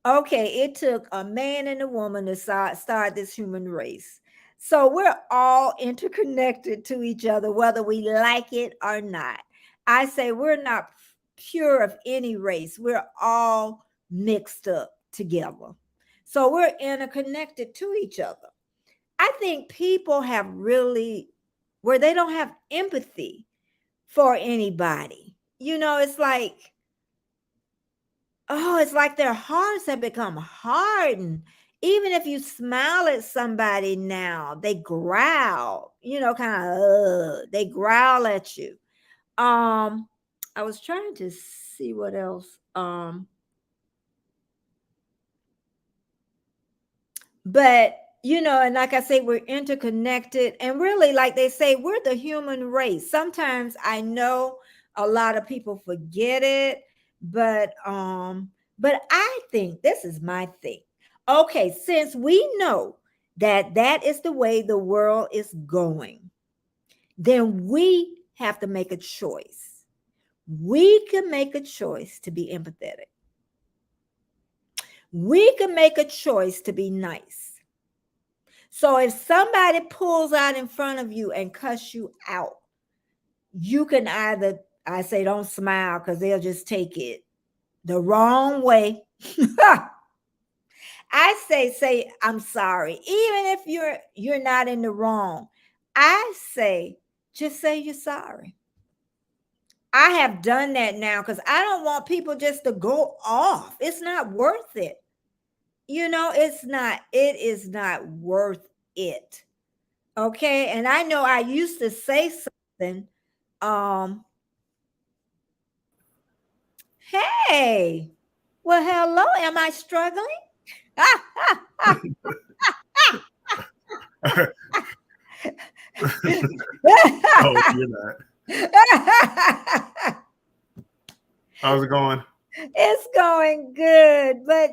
Okay, it took a man and a woman to start this human race. So we're all interconnected to each other, whether we like it or not. I say we're not pure of any race. We're all mixed up together. So we're interconnected to each other. I think people have really, where they don't have empathy for anybody. It's like, it's like their hearts have become hardened. Even if you smile at somebody now, they growl, kind of, they growl at you. I was trying to see what else. But and like I say, we're interconnected, and really, like they say, we're the human race. Sometimes I know a lot of people forget it, but I think this is my thing. Okay, since we know that is the way the world is going, then we have to make a choice. We can make a choice to be empathetic. We can make a choice to be nice. So if somebody pulls out in front of you and cuss you out, you can either, I say, don't smile because they'll just take it the wrong way. I say, I'm sorry. Even if you're not in the wrong, I say, just say you're sorry. I have done that now because I don't want people just to go off. It's not worth it. It is not worth it. Okay. And I know I used to say something. Hey, well, hello. Am I struggling? Oh, you're not. How's it going? It's going good. But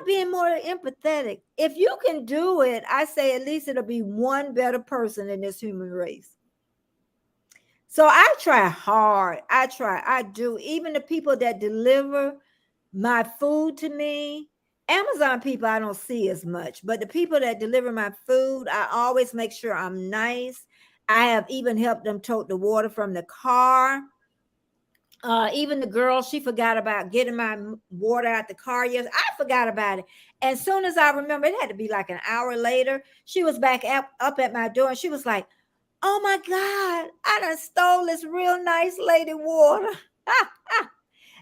being more empathetic. If you can do it, I say at least it'll be one better person in this human race. So I try hard. I do. Even the people that deliver my food to me, Amazon people I don't see as much, but the people that deliver my food, I always make sure I'm nice. I have even helped them tote the water from the car. Even the girl, she forgot about getting my water out the car. Yes, I forgot about it. As soon as I remember, it had to be like an hour later. She was back up at my door, and she was like, "Oh my God, I done stole this real nice lady water."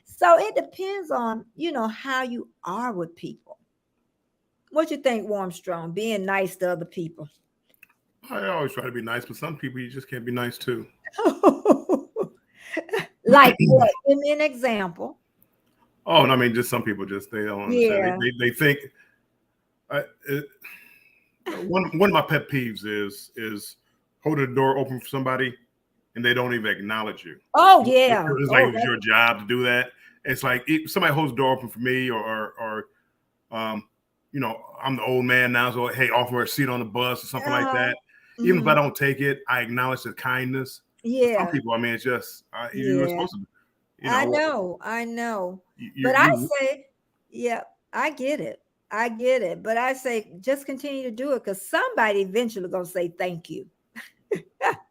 So it depends on how you are with people. What you think, Warmstrong? Being nice to other people. I always try to be nice, but some people you just can't be nice to. Like what? Give me an example. Oh, and I mean, just some people just they don't understand. Yeah. They think One of my pet peeves is holding the door open for somebody and they don't even acknowledge you. Oh yeah. It's like it was your job to do that. It's like if somebody holds the door open for me, or I'm the old man now, so hey, offer a seat on the bus or something like that. Even if I don't take it, I acknowledge the kindness. Yeah. Some people, I mean, it's just you were supposed to. I know. But I say, yeah, I get it. But I say, just continue to do it because somebody eventually gonna say thank you.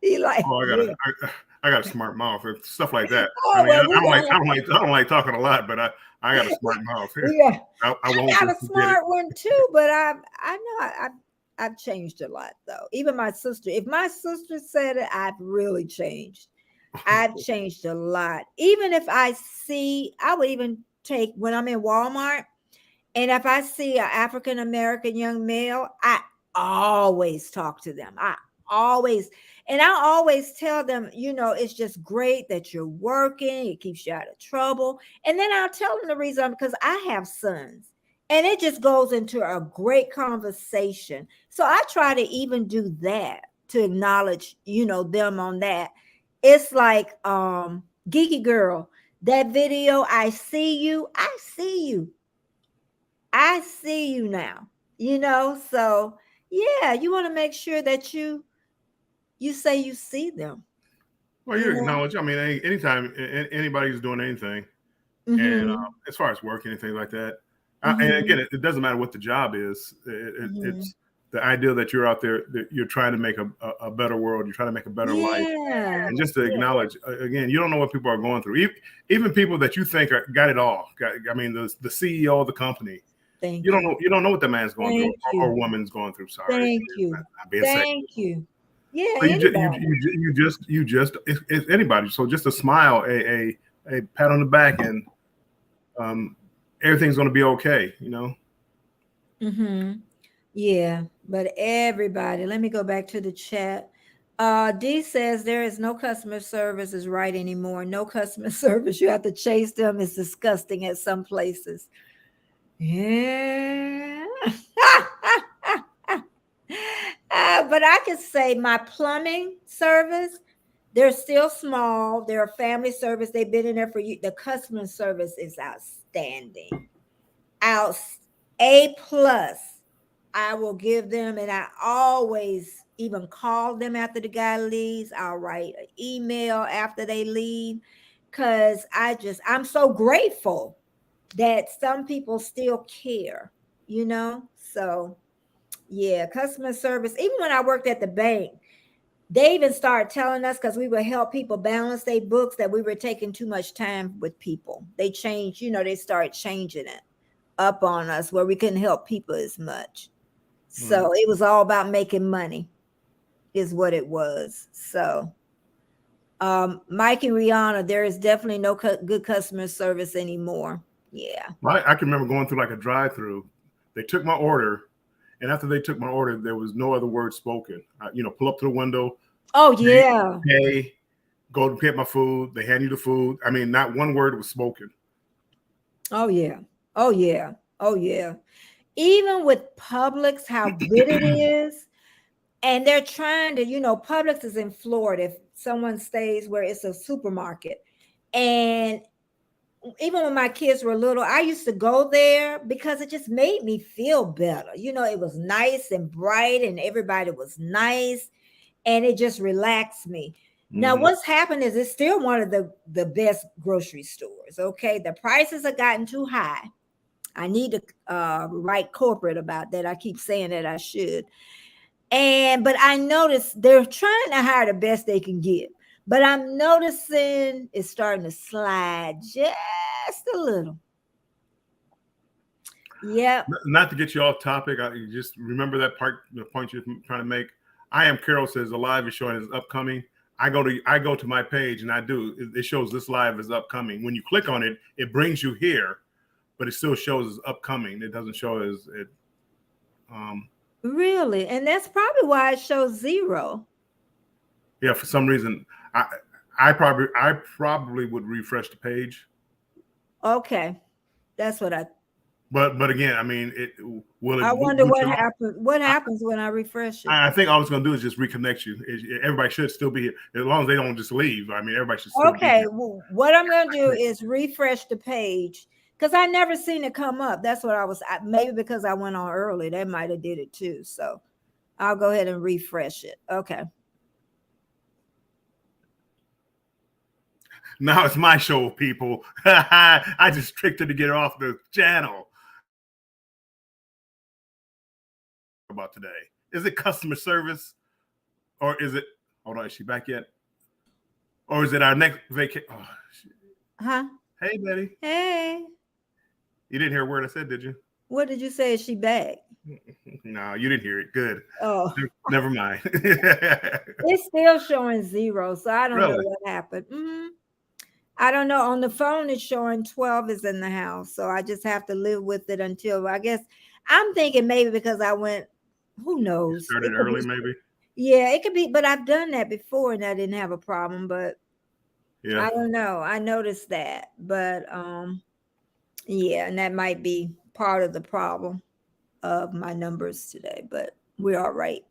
He like, I got a smart mouth and stuff like that. Oh, I mean, well, I don't like talking a lot, but I got a smart mouth. Yeah, I won't got a smart one too. But I know I've changed a lot though. Even my sister, if my sister said it, I've really changed. I've changed a lot. Even if I would even take when I'm in Walmart, and if I see an African American young male, I always talk to them. I always tell them, it's just great that you're working. It keeps you out of trouble. And then I'll tell them the reason because I have sons. And it just goes into a great conversation. So I try to even do that to acknowledge, them on that. It's like Geeky Girl, that video, I see you now, so yeah, you want to make sure that you say you see them. Well, you acknowledge, I mean, anytime anybody's doing anything, and as far as working and things like that, and again, it doesn't matter what the job is. It's the idea that you're out there, that you're trying to make a better world, you're trying to make a better life, and just to acknowledge, again, you don't know what people are going through. Even people that you think got it all. I mean, the CEO of the company. You don't know what the man's going through or woman's going through. Sorry. Thank you. Yeah. So you just it's anybody. So just a smile, a pat on the back, and everything's going to be okay. Yeah, but everybody. Let me go back to the chat. D says there is no customer service is right anymore. No customer service. You have to chase them. It's disgusting at some places. Yeah. But I could say my plumbing service, they're still small. They're a family service. They've been in there for you. The customer service is outstanding. A+. I will give them, and I always even call them after the guy leaves. I'll write an email after they leave because I'm so grateful that some people still care, so yeah, customer service. Even when I worked at the bank, they even started telling us, because we would help people balance their books, that we were taking too much time with people. They changed, they started changing it up on us where we couldn't help people as much. So it was all about making money is what it was. So Mike and Rihanna, there is definitely no good customer service anymore. Yeah. I can remember going through like a drive-through. They took my order, and after they took my order, there was no other word spoken. Pull up to the window. Oh yeah. Hey, go to get my food. They hand you the food. I mean, not one word was spoken. Oh yeah. Even with Publix, how good it is, and they're trying to, Publix is in Florida. If someone stays where it's a supermarket, and even when my kids were little, I used to go there because it just made me feel better. It was nice and bright and everybody was nice and it just relaxed me. Now, what's happened is it's still one of the best grocery stores. Okay. The prices have gotten too high. I need to write corporate about that. I keep saying that I should. But I noticed they're trying to hire the best they can get. But I'm noticing it's starting to slide just a little. Yeah. Not to get you off topic, I just remember that part, the point you're trying to make. I Am Carol says the live is showing is upcoming. I go to my page and it shows this live is upcoming. When you click on it, it brings you here, but it still shows as upcoming. It doesn't show as it. Really? And that's probably why it shows 0. Yeah, for some reason, I probably would refresh the page. Okay, that's what I But again, I mean, I wonder what you happens. What happens when I refresh it? I think all it's going to do is just reconnect you. Everybody should still be here as long as they don't just leave. I mean, everybody should still be Okay, here. well, what I'm going to do is refresh the page because I never seen it come up. That's what maybe because I went on early. They might have did it too. So I'll go ahead and refresh it. Okay. Now it's my show, people. I just tricked her to get her off the channel. About today, is it customer service, or is it? Hold on, is she back yet? Or is it our next vacation? Oh, huh? Hey, Betty. Hey. You didn't hear a word I said, did you? What did you say? Is she back? No, you didn't hear it. Good. Oh, never mind. It's still showing 0, so I don't know what happened. I don't know. On the phone, it's showing 12 is in the house, so I just have to live with it until I guess I'm thinking maybe because I went. Who knows? Started early, maybe. Yeah, it could be, but I've done that before and I didn't have a problem. But yeah, I don't know. I noticed that, but yeah, and that might be part of the problem of my numbers today. But we're all right.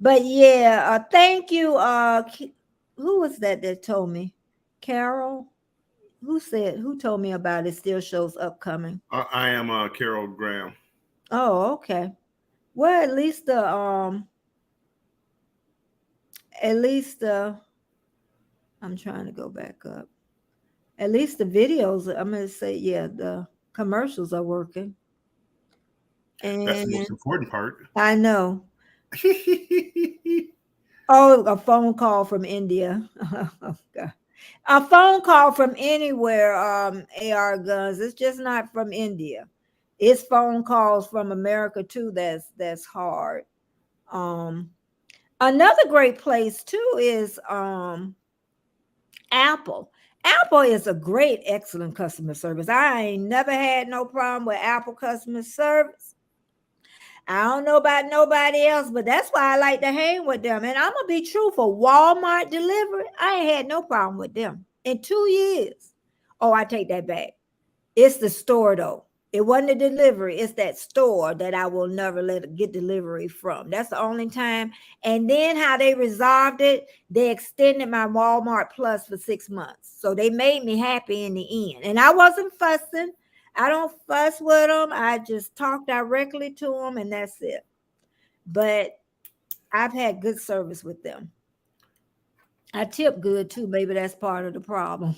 But yeah, thank you. Who was that told me? Carol? Who told me about it still shows upcoming? I am Carol Graham. Oh, okay. Well, at least I'm trying to go back up. At least the videos, I'm gonna say, yeah, the commercials are working. And that's the most important part. I know. Oh, a phone call from India. Oh, God. A phone call from anywhere, AR Guns. It's just not from India. It's phone calls from America too. That's hard. Another great place too is Apple. Apple is a great, excellent customer service. I ain't never had no problem with Apple customer service. I don't know about nobody else, but that's why I like to hang with them. And I'm gonna be truthful. Walmart delivery, I ain't had no problem with them in 2 years. Oh, I take that back. It's the store though. It wasn't the delivery. It's that store that I will never let it get delivery from. That's the only time. And then how they resolved it, they extended my Walmart Plus for 6 months. So they made me happy in the end. And I wasn't fussing. I don't fuss with them. I just talk directly to them and that's it. But I've had good service with them. I tip good too. Maybe that's part of the problem.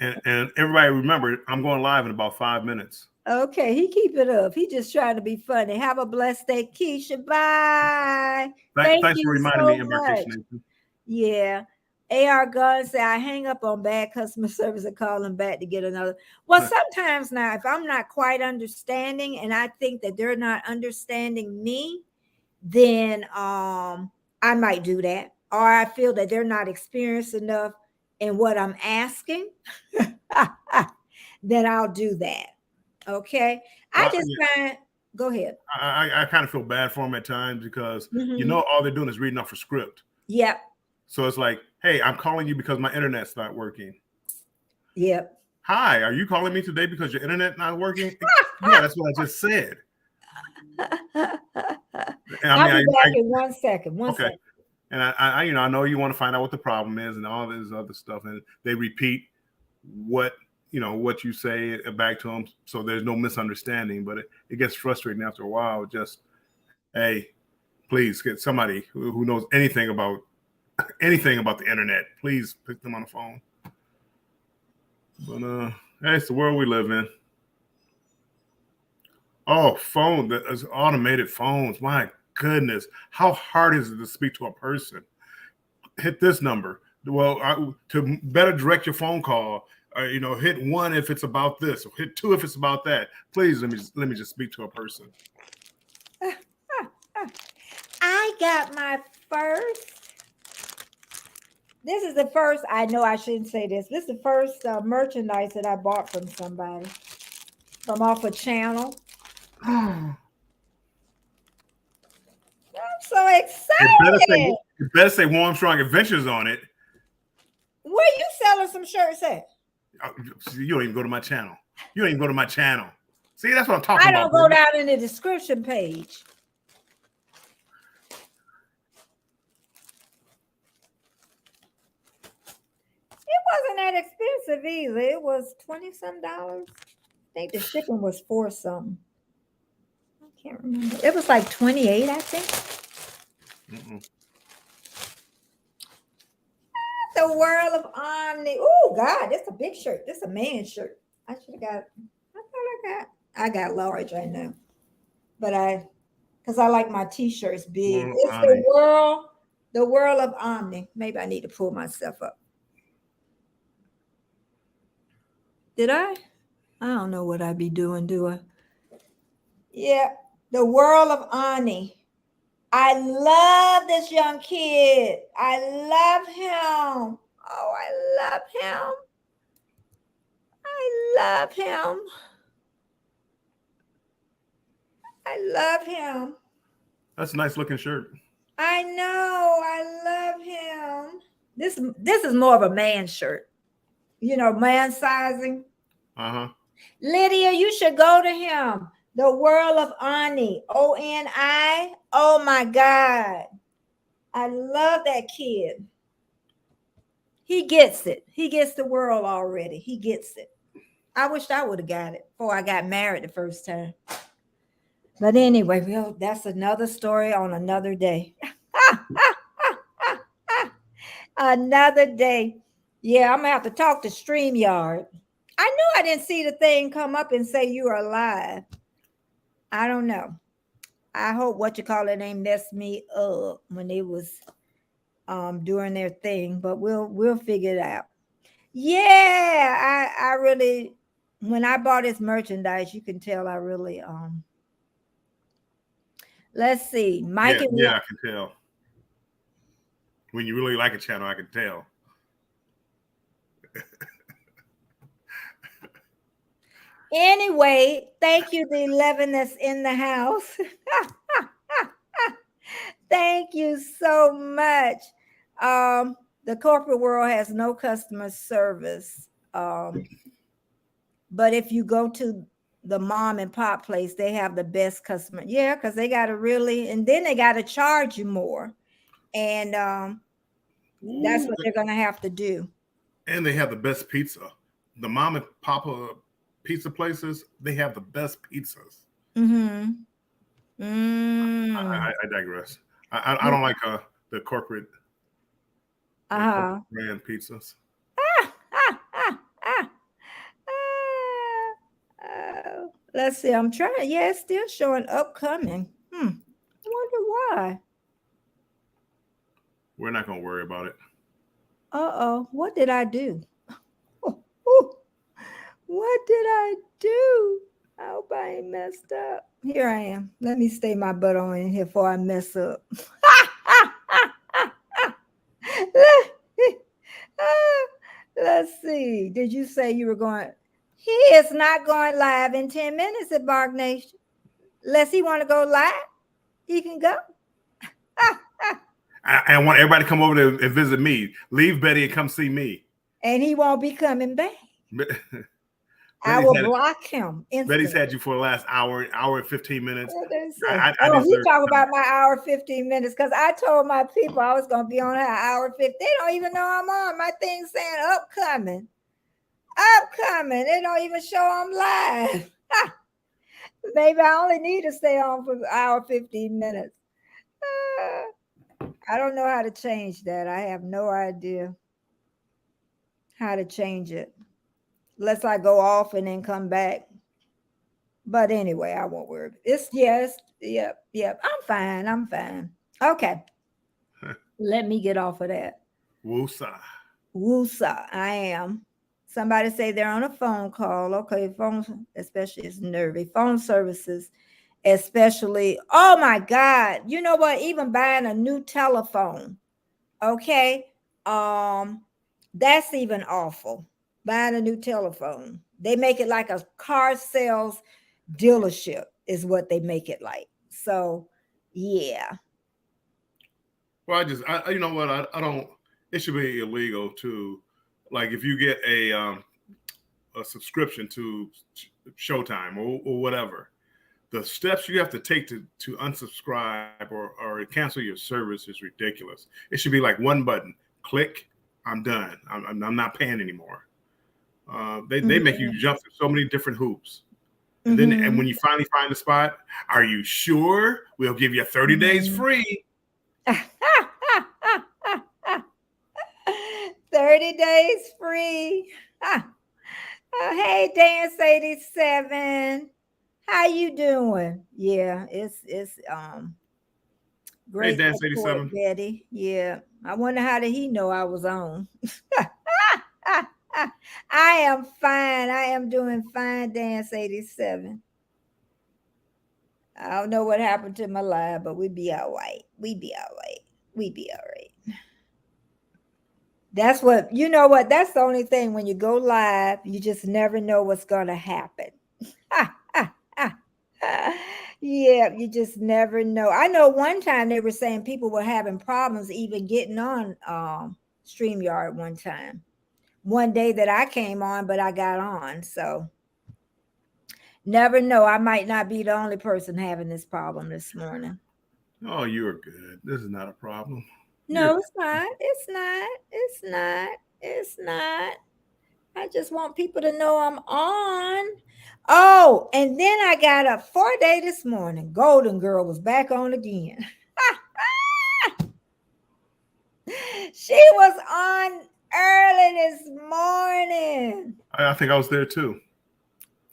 and everybody remember, I'm going live in about 5 minutes. Okay, he keep it up. He just trying to be funny. Have a blessed day, Keisha. Bye. Thanks for reminding me, Embarkation. Yeah. AR Gunn said, I hang up on bad customer service and call them back to get another. Well, sometimes now, if I'm not quite understanding and I think that they're not understanding me, then I might do that. Or I feel that they're not experienced enough in what I'm asking, then I'll do that. Okay. Go ahead. I kind of feel bad for them at times because all they're doing is reading off a script. Yep. So it's like, hey, I'm calling you because my internet's not working. Yep. Hi, are you calling me today because your internet not working? Yeah, that's what I just said. I'll be back in 1 second. One second. And I know you want to find out what the problem is and all this other stuff, and they repeat what you say back to them, so there's no misunderstanding. But it gets frustrating after a while. Just, hey, please get somebody who knows anything about the internet. Please pick them on the phone. But hey, it's the world we live in. Oh, phone, that's automated phones. My goodness, how hard is it to speak to a person? Hit this number. Well, to better direct your phone call, hit 1 if it's about this, or hit 2 if it's about that. Please let me just speak to a person. I got my first. This is the first. I know I shouldn't say this. This is the first merchandise that I bought from somebody from off a channel. I'm so excited. It better say Warm Strong Adventures on it. Where you selling some shirts at? You don't even go to my channel. See, that's what I'm talking I about. don't go down in the description page. It wasn't that expensive either. It was $20-some. I think the shipping was $4 something. I can't remember. It was like 28, I think. The World of Omni. Oh God, that's a big shirt. That's a man's shirt. I should have got. I got large right now, but because I like my t-shirts big. It's the world of Omni. Maybe I need to pull myself up. Did I? I don't know what I be doing, do I? Yeah, the world of Omni. I love this young kid. I love him. Oh, I love him. I love him. I love him. That's a nice looking shirt. I know. I love him. This is more of a man shirt. You know, man sizing. Uh-huh. Lydia, you should go to him. The World of Ani. ONI. Oh my God. I love that kid. He gets it. He gets the world already. He gets it. I wished I would have got it before I got married the first time. But anyway, well, that's another story on another day. Another day. Yeah, I'm going to have to talk to StreamYard. I knew I didn't see the thing come up and say you are live. I don't know. I hope it ain't messed me up when they was doing their thing, but we'll figure it out. Yeah, I really, when I bought this merchandise, you can tell I really let's see. Mike yeah, I can tell. When you really like a channel, I can tell. Anyway, thank you, the 11 that's in the house. Thank you so much. The corporate world has no customer service. But if you go to the mom and pop place, they have the best customer. Yeah, because they got to really, and then they got to charge you more. And that's what they're going to have to do. And they have the best pizza. The mom and papa pizza places, they have the best pizzas. Mm-hmm. I digress. I don't like the corporate brand pizzas. Let's see. I'm trying. Yeah, it's still showing upcoming. I wonder why. We're not going to worry about it. Uh-oh. What did I do? What did I do? I hope I ain't messed up. Here I am. Let me stay my butt on in here before I mess up. Let's see. Did you say you were going? He is not going live in 10 minutes at Bark Nation. Unless he want to go live, he can go. I want everybody to come over there and visit me. Leave Betty and come see me. And he won't be coming back. I will block him instantly. Betty's had you for the last hour and 15 minutes. He talking about my hour 15 minutes because I told my people I was going to be on her hour 50. They don't even know I'm on. My thing's saying upcoming. Upcoming. They don't even show I'm live. Maybe I only need to stay on for hour 15 minutes. I don't know how to change that. I have no idea how to change it. Unless I go off and then come back. But anyway, I won't worry. Yep. I'm fine. Okay. Let me get off of that. Woosa. I am. Somebody say they're on a phone call. Okay, phone, especially it's nervy. Phone services, especially. Oh my God. You know what? Even buying a new telephone. Okay. That's even awful. Buying a new telephone. They make it like a car sales dealership is what they make it like. So, yeah. Well, you know what? I don't. It should be illegal to, like, if you get a subscription to Showtime or whatever. The steps you have to take to unsubscribe or cancel your service is ridiculous. It should be like one button, click, I'm done. I'm not paying anymore. They make you jump through so many different hoops. And then and when you finally find a spot, are you sure? We'll give you 30 days free. 30 days free. Hey, Dance 87. How you doing? Yeah, it's great. Hey, Dance 87. Betty. Yeah. I wonder how did he know I was on? I am fine. I am doing fine, Dance 87. I don't know what happened to my live, but we be all right. We be all right. We be all right. That's what, you know what? That's the only thing when you go live, you just never know what's going to happen. Yeah, you just never know. I know one time they were saying people were having problems even getting on StreamYard one time. One day that I came on, but I got on. So never know. I might not be the only person having this problem this morning. Oh, you are good. This is not a problem. No, it's not. It's not. It's not. It's not. I just want people to know I'm on. Oh, and then I got up 4 days this morning. Golden Girl was back on again. She was on early this morning. I think I was there too.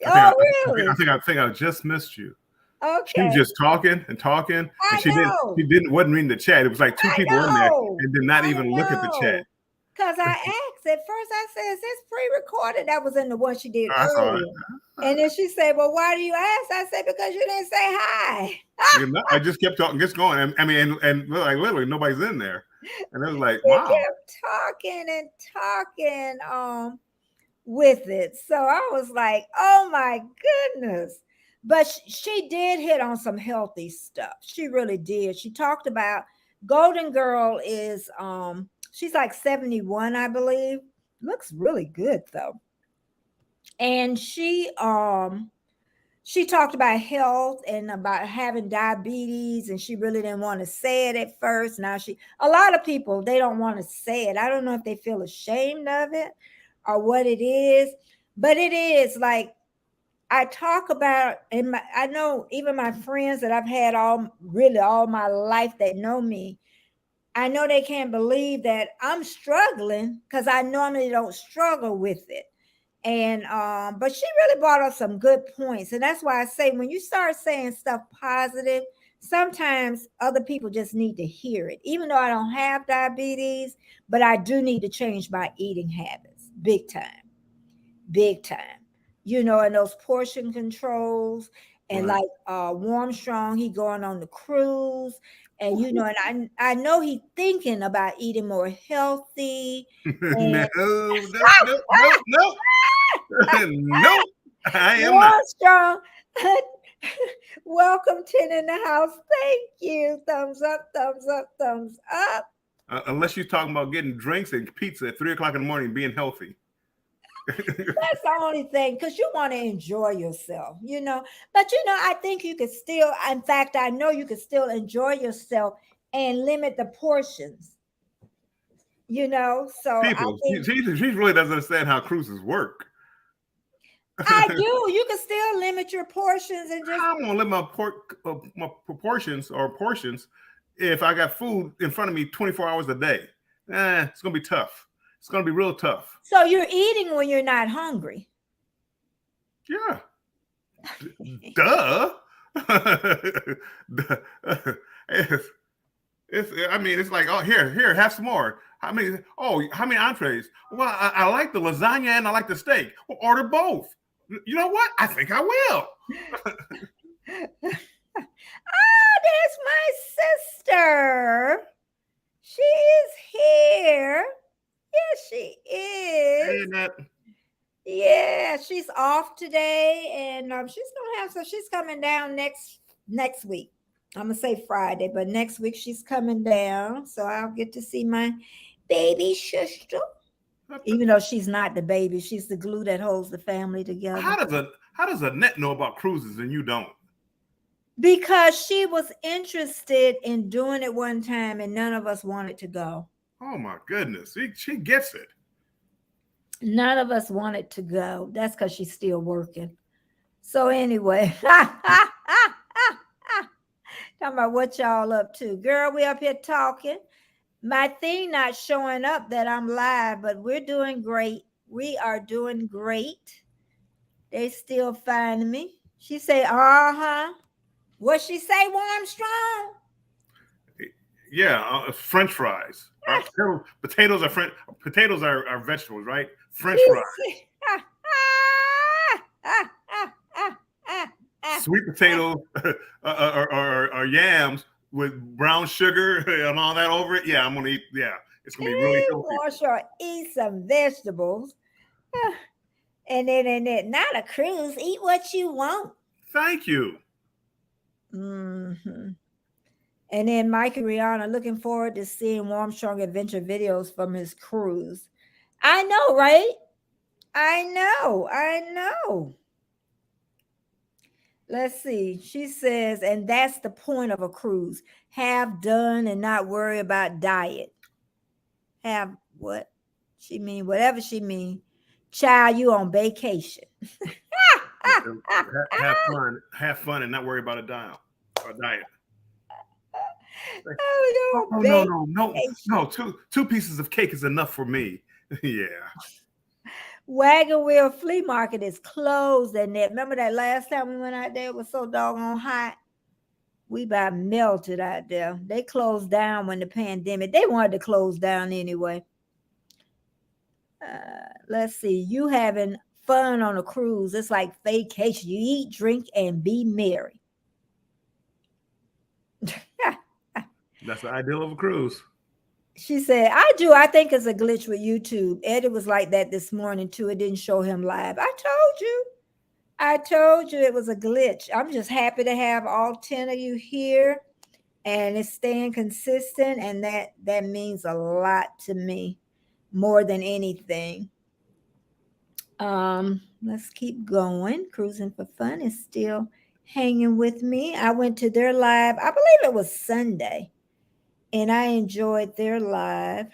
Really? I think I just missed you. Okay. She was just talking and talking, and she wasn't reading the chat. It was like two people in there and did not even look at the chat. Because I asked at first, I said, "Is this pre-recorded?" That was in the one she did earlier. And then she said, "Well, why do you ask?" I said, "Because you didn't say hi." I just kept talking, just going. I mean, and like literally nobody's in there, and it was like, wow. She kept talking and talking with it. So I was like, "Oh my goodness." But she did hit on some healthy stuff. She really did. She talked about Golden Girl is she's like 71, I believe. Looks really good though. And she talked about health and about having diabetes, and she really didn't want to say it at first. Now a lot of people, they don't want to say it. I don't know if they feel ashamed of it or what it is, but it is like I talk about, and I know even my friends that I've had all my life that know me, I know they can't believe that I'm struggling because I normally don't struggle with it. And but she really brought up some good points. And that's why I say when you start saying stuff positive, sometimes other people just need to hear it. Even though I don't have diabetes, but I do need to change my eating habits big time. Big time. You know, and those portion controls and right. Like Warm Strong, he going on the cruise. And you know, and I know he's thinking about eating more healthy. And No. No, I am Warm not. Strong. Welcome, 10 in the house. Thank you. Thumbs up, thumbs up, thumbs up. Unless you're talking about getting drinks and pizza at 3 o'clock in the morning, being healthy. That's the only thing, because you want to enjoy yourself, you know. But you know, I think you could still, in fact, I know you could still enjoy yourself and limit the portions. You know, so people, she really doesn't understand how cruises work. I do. You can still limit your portions and just. I'm gonna limit my proportions or portions if I got food in front of me 24 hours a day. It's gonna be tough. It's going to be real tough. So you're eating when you're not hungry. Yeah. Duh. It's like, oh, here, have some more. How many entrees? Well, I like the lasagna and I like the steak. Well, order both. You know what? I think I will. There's my sister. She is here. Yes, she is. Yeah, she's off today, and she's coming down next week. I'm gonna say Friday, but next week she's coming down, so I'll get to see my baby sister. Even though she's not the baby, she's the glue that holds the family together. How How does Annette know about cruises and you don't? Because she was interested in doing it one time and none of us wanted to go. Oh my goodness, she gets it. None of us wanted to go. That's because she's still working. So anyway, talking about what y'all up to. Girl, we up here talking. My thing not showing up that I'm live, but we're doing great. We are doing great. They still finding me. She say, uh-huh. What she say, Armstrong? Yeah, French fries. Potatoes are French. Potatoes are vegetables, right? French She fries. said, Sweet potatoes or yams with brown sugar and all that over it. Yeah, I'm gonna eat. Yeah, it's gonna be really healthy. Sure, eat some vegetables. And then not a cruise. Eat what you want. Thank you. Mm-hmm. And then Mike and Rihanna looking forward to seeing Armstrong adventure videos from his cruise. I know, right? I know. Let's see. She says, and that's the point of a cruise. Have done and not worry about diet. Have what? She mean whatever she mean. Child, you on vacation. Have fun, and not worry about a diet. Oh, No. Two pieces of cake is enough for me. Yeah. Wagon Wheel Flea Market is closed. And remember that last time we went out there, it was so doggone hot. We about melted out there. They closed down when the pandemic. They wanted to close down anyway. Let's see. You having fun on a cruise. It's like vacation. You eat, drink, and be merry. That's the ideal of a cruise. She said, I do. I think it's a glitch with YouTube. Eddie was like that this morning too. It didn't show him live. I told you it was a glitch. I'm just happy to have all 10 of you here and it's staying consistent. And that means a lot to me more than anything. Let's keep going. Cruising for Fun is still hanging with me. I went to their live. I believe it was Sunday. And I enjoyed their live.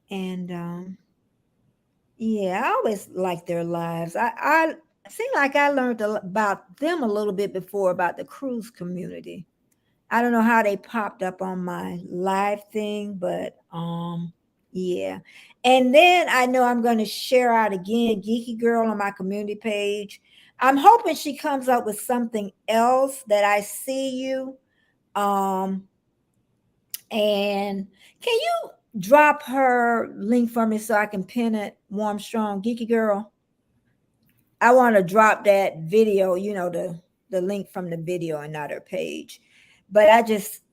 And yeah, I always like their lives. I seem like I learned about them a little bit before about the cruise community. I don't know how they popped up on my live thing, but yeah. And then I know I'm going to share out again Geeky Girl on my community page. I'm hoping she comes up with something else that I see you. And can you drop her link for me so I can pin it? Warm Strong Geeky Girl. I want to drop that video, the link from the video and not her page. But I just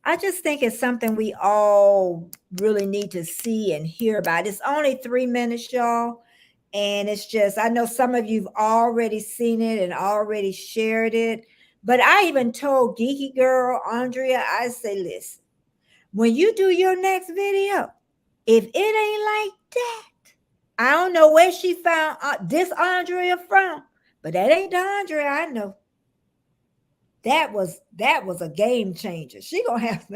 think it's something we all really need to see and hear about. It's only 3 minutes, y'all. And it's just, I know some of you've already seen it and already shared it. But I even told Geeky Girl, Andrea, I say, listen, when you do your next video, if it ain't like that, I don't know where she found this Andrea from, but that ain't the Andrea I know. That was a game changer. She gonna have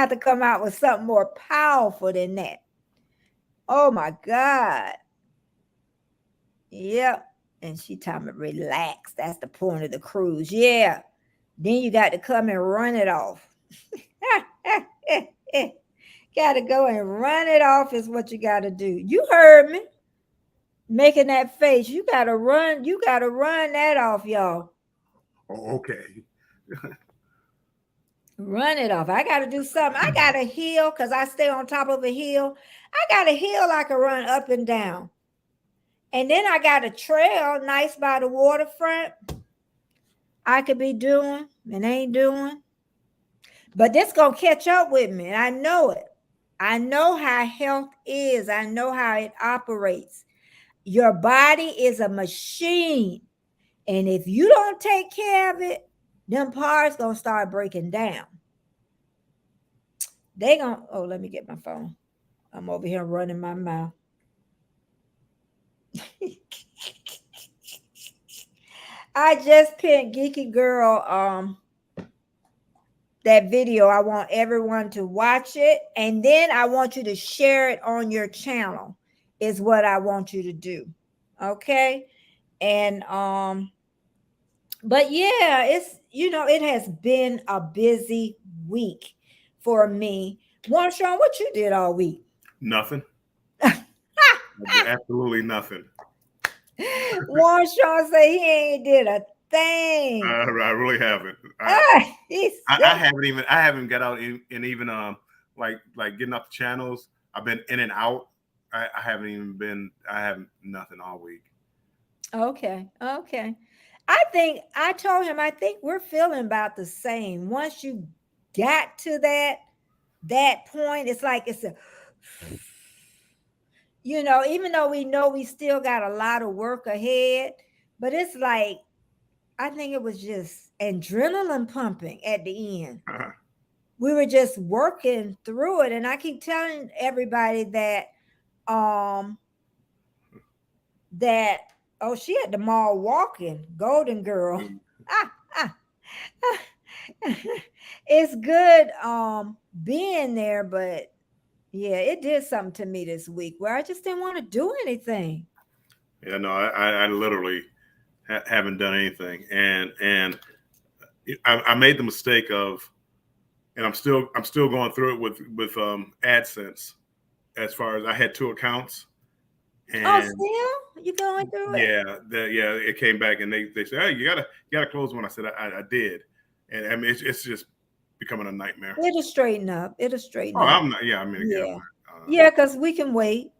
to come out with something more powerful than that. Oh my God. Yep. And she told me relax. That's the point of the cruise. Yeah. Then you got to come and run it off. Got to go and run it off is what you got to do. You heard me making that face. You got to run that off, y'all. Oh, okay. Run it off. I got to do something. I got a hill because I stay on top of a hill. I got a hill I can run up and down. And then I got a trail nice by the waterfront I could be doing and ain't doing. But this going to catch up with me. And I know it. I know how health is. I know how it operates. Your body is a machine. And if you don't take care of it, them parts going to start breaking down. Let me get my phone. I'm over here running my mouth. I just pinned Geeky Girl that video. I want everyone to watch it, and then I want you to share it on your channel is what I want you to do. Okay? And but yeah, it's it has been a busy week for me. Sean, what you did all week? Nothing. Absolutely nothing. Sean say he ain't did a thing. I really haven't. I haven't got out and even like getting off the channels. I've been in and out. I haven't nothing all week. Okay. I told him I think we're feeling about the same. Once you got to that point, it's like it's a even though we know we still got a lot of work ahead, but it's like I think it was just adrenaline pumping at the end. We were just working through it, and I keep telling everybody that she at the mall walking, golden girl. It's good being there, but yeah, it did something to me this week where I just didn't want to do anything. Yeah, no, I literally haven't done anything, and I made the mistake of, and I'm still going through it with AdSense. As far as I had 2 accounts. And still you going through it? Yeah, it came back and they said, hey, you gotta close one. I said I did, and I mean it's just becoming a nightmare. It'll straighten up. I'm not. Yeah, I mean, yeah, yeah, because we can wait.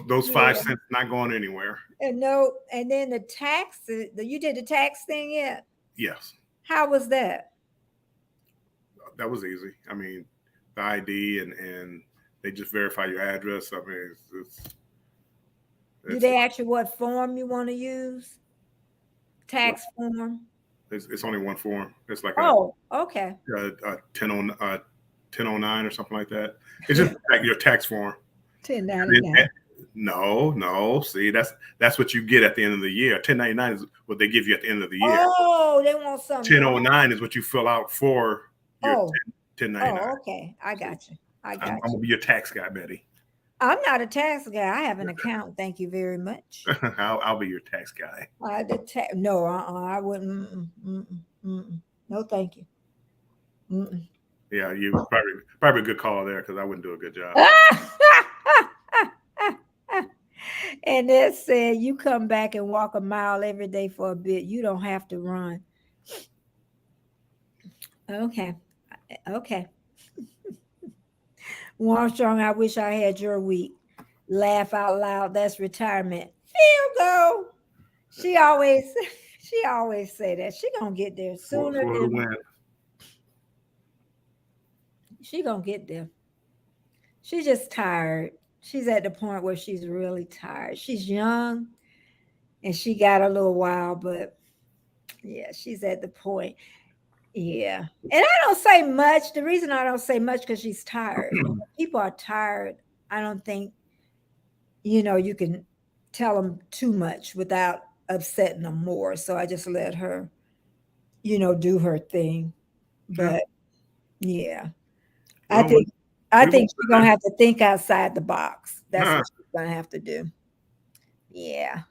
Those 5 cents not going anywhere. And then the tax. You did the tax thing yet? Yes. How was that? That was easy. I mean, the ID and they just verify your address. I mean, do they ask you what form you want to use? Tax form? It's only one form. It's like okay. A 1009 or something like that. It's just like your tax form. 1099. No. See, that's what you get at the end of the year. 1099 is what they give you at the end of the year. Oh, they want something. 1009 is what you fill out for your 1099. Oh, okay. I got you. I'm gonna be your tax guy, Betty. I'm not a tax guy. I have an account. Thank you very much. I'll be your tax guy. No, I wouldn't. No, thank you. Yeah, you probably a good call there because I wouldn't do a good job. And it said you come back and walk a mile every day for a bit. You don't have to run. Okay. Armstrong, I wish I had your week. Laugh out loud. That's retirement. Field goal. She always say that. She gonna get there sooner than she gonna get there. She's just tired. She's at the point where she's really tired. She's young and she got a little while, but yeah, she's at the point. Yeah. And I don't say much. The reason I don't say much because she's tired. When people are tired, I don't think, you can tell them too much without upsetting them more. So I just let her, do her thing. But yeah, I think she's going to have to think outside the box. That's what she's going to have to do. Yeah.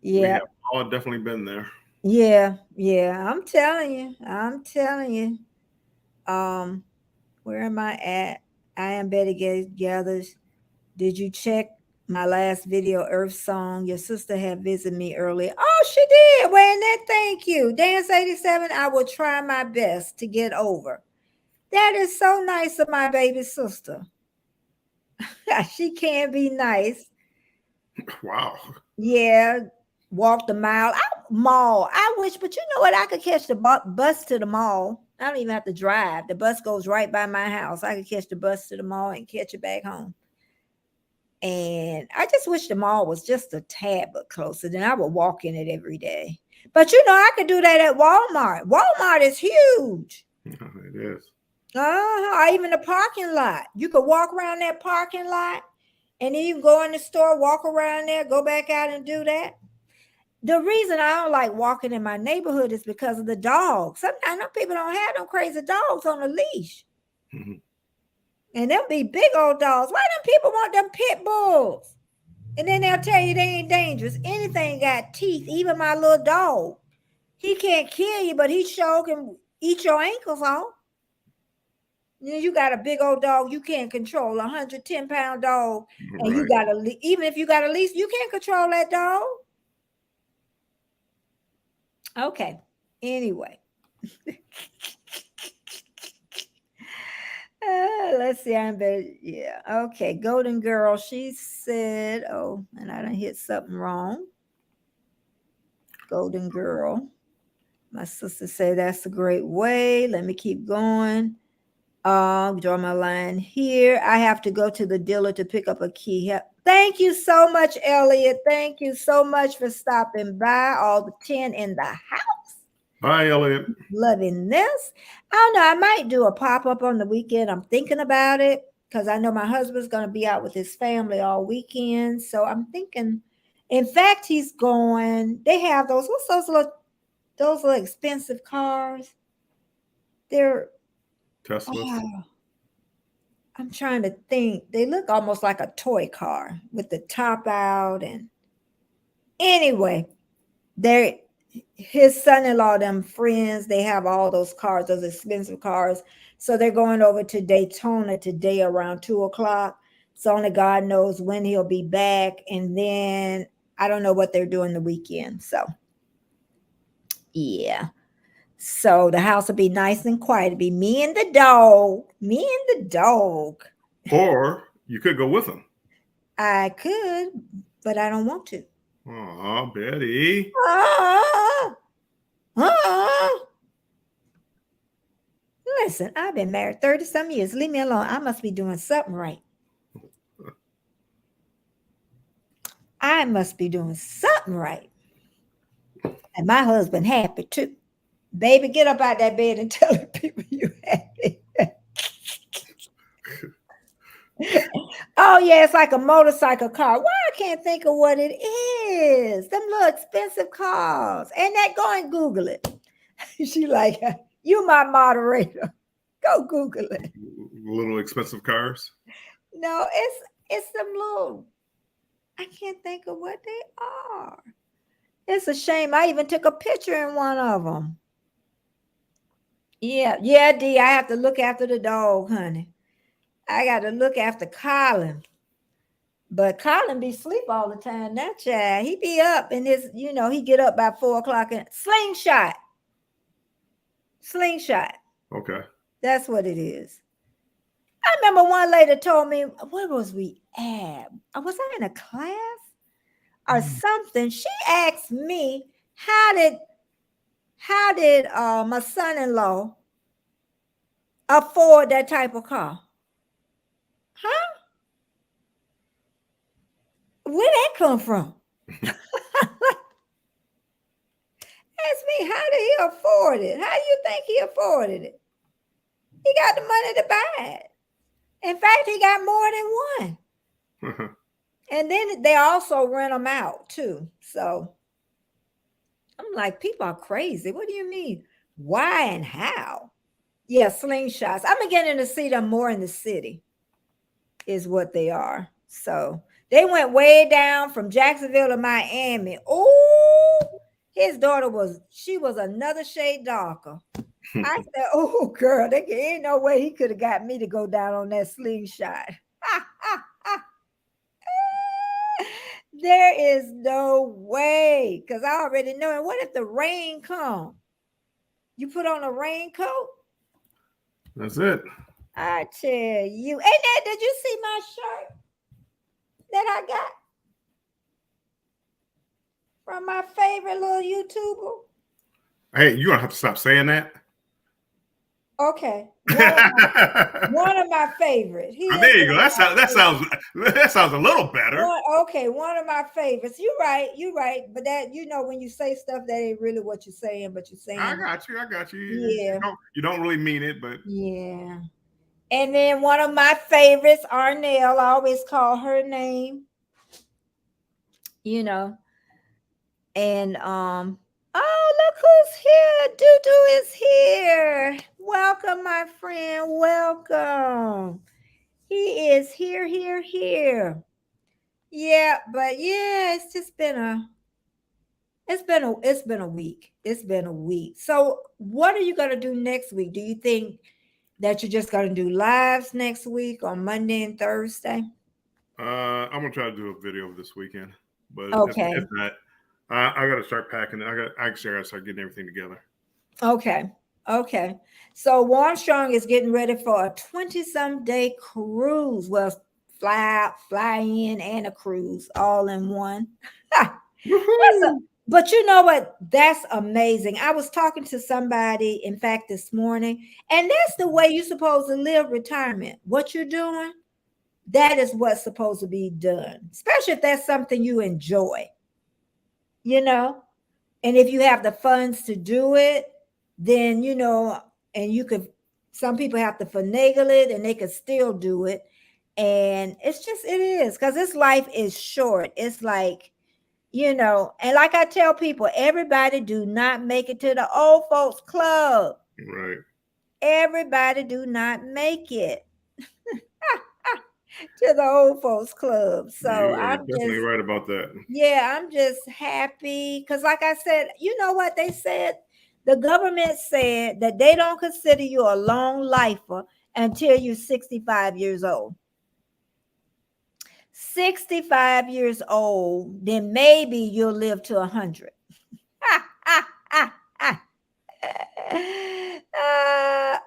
Yeah. We've all definitely been there. Yeah. I'm telling you. Where am I at? I am Betty Gathers. Did you check my last video, Earth Song? Your sister had visited me earlier. Oh, she did. Well, thank you. Dance 87, I will try my best to get over. That is so nice of my baby sister. She can be nice. Wow. Yeah. Walk the mall. I wish, but you know what? I could catch the bus to the mall. I don't even have to drive. The bus goes right by my house. I could catch the bus to the mall and catch it back home. And I just wish the mall was just a tad bit closer. Then I would walk in it every day. But I could do that at Walmart. Walmart is huge. It is. Even the parking lot. You could walk around that parking lot And then you go in the store, walk around there, go back out and do that. The reason I don't like walking in my neighborhood is because of the dogs. Sometimes them people don't have them crazy dogs on a leash. Mm-hmm. And they'll be big old dogs. Why them people want them pit bulls? And then they'll tell you they ain't dangerous. Anything got teeth, even my little dog. He can't kill you, but he sure can eat your ankles off. You got a big old dog you can't control, 110-pound dog, and you got even if you got a leash, you can't control that dog. Okay. Anyway. Let's see. I'm better. Yeah. Okay. Golden Girl. She said, oh, and I done hit something wrong. Golden Girl. My sister said that's a great way. Let me keep going. Draw my line here. I have to go to the dealer to pick up a key. Thank you so much, Elliot. Thank you so much for stopping by. All the 10 in the house. Bye, Elliot. Loving this. I don't know. I might do a pop-up on the weekend. I'm thinking about it because I know my husband's going to be out with his family all weekend. So I'm thinking, in fact, he's going. They have those. What's those little expensive cars? They're Teslas. I'm trying to think. They look almost like a toy car with the top out. And anyway, his son-in-law, them friends, they have all those cars, those expensive cars. So they're going over to Daytona today around 2:00. So only God knows when he'll be back. And then I don't know what they're doing the weekend. So yeah. So the house will be nice and quiet. It'll be me and the dog. Me and the dog. Or you could go with them. I could, but I don't want to. Oh, Betty. Listen, I've been married 30-some years. Leave me alone. I must be doing something right. I must be doing something right. And my husband happy too. Baby, get up out that bed and tell the people you happy. Oh, yeah, it's like a motorcycle car. Why I can't think of what it is. Them little expensive cars. And that, go and Google it. She like, you my moderator. Go Google it. Little expensive cars? No, it's them little, I can't think of what they are. It's a shame. I even took a picture in one of them. Yeah, D, I have to look after the dog, honey. I got to look after Colin. But Colin be asleep all the time. That child, he be up and his, he get up by 4:00 and slingshot. Okay. That's what it is. I remember one lady told me, where was we at? Was I in a class or something? She asked me, how did my son-in-law afford that type of car? Huh? Where that come from? Ask me, how did he afford it? How do you think he afforded it? He got the money to buy it. In fact, he got more than one. And then they also rent them out too. So I'm like, people are crazy. What do you mean? Why and how? Yeah, slingshots. I'm beginning to see them more in the city is what they are. So they went way down from Jacksonville to Miami. Oh, his daughter was another shade darker. I said, oh, girl, there ain't no way he could have got me to go down on that slingshot. There is no way, because I already know. And what if the rain comes? You put on a raincoat? That's it. I tell you. And did you see my shirt that I got from my favorite little YouTuber? Hey, you're going to have to stop saying that. Okay. One of my favorites. There you go. That sounds a little better. One of my favorites. You're right. But that, when you say stuff that ain't really what you're saying, but you're saying. I got you. Yeah. You don't really mean it, but. Yeah. And then one of my favorites, Arnell, I always call her name, you know. And oh, look who's here. Dudu is here. Welcome, my friend. Welcome. He is here. Yeah, but yeah, it's just been a week. It's been a week. So what are you gonna do next week? Do you think that you're just gonna do lives next week on Monday and Thursday? I'm gonna try to do a video this weekend, but Okay. if not, I gotta start packing. I gotta start getting everything together. Okay. So Armstrong is getting ready for a 20-some day cruise. Well, fly in and a cruise all in one. But you know what? That's amazing. I was talking to somebody, in fact, this morning, and that's the way you're supposed to live retirement. What you're doing, that is what's supposed to be done, especially if that's something you enjoy, you know? And if you have the funds to do it, then, and you could, some people have to finagle it and they could still do it. And it is because this life is short. It's like, and like I tell people, everybody do not make it to the old folks club. Right. Everybody do not make it to the old folks club. So you are I'm definitely right about that. Yeah, I'm just happy because, like I said, you know what they said? The government said that they don't consider you a long lifer until you're 65 years old. 65 years old, then maybe you'll live to 100.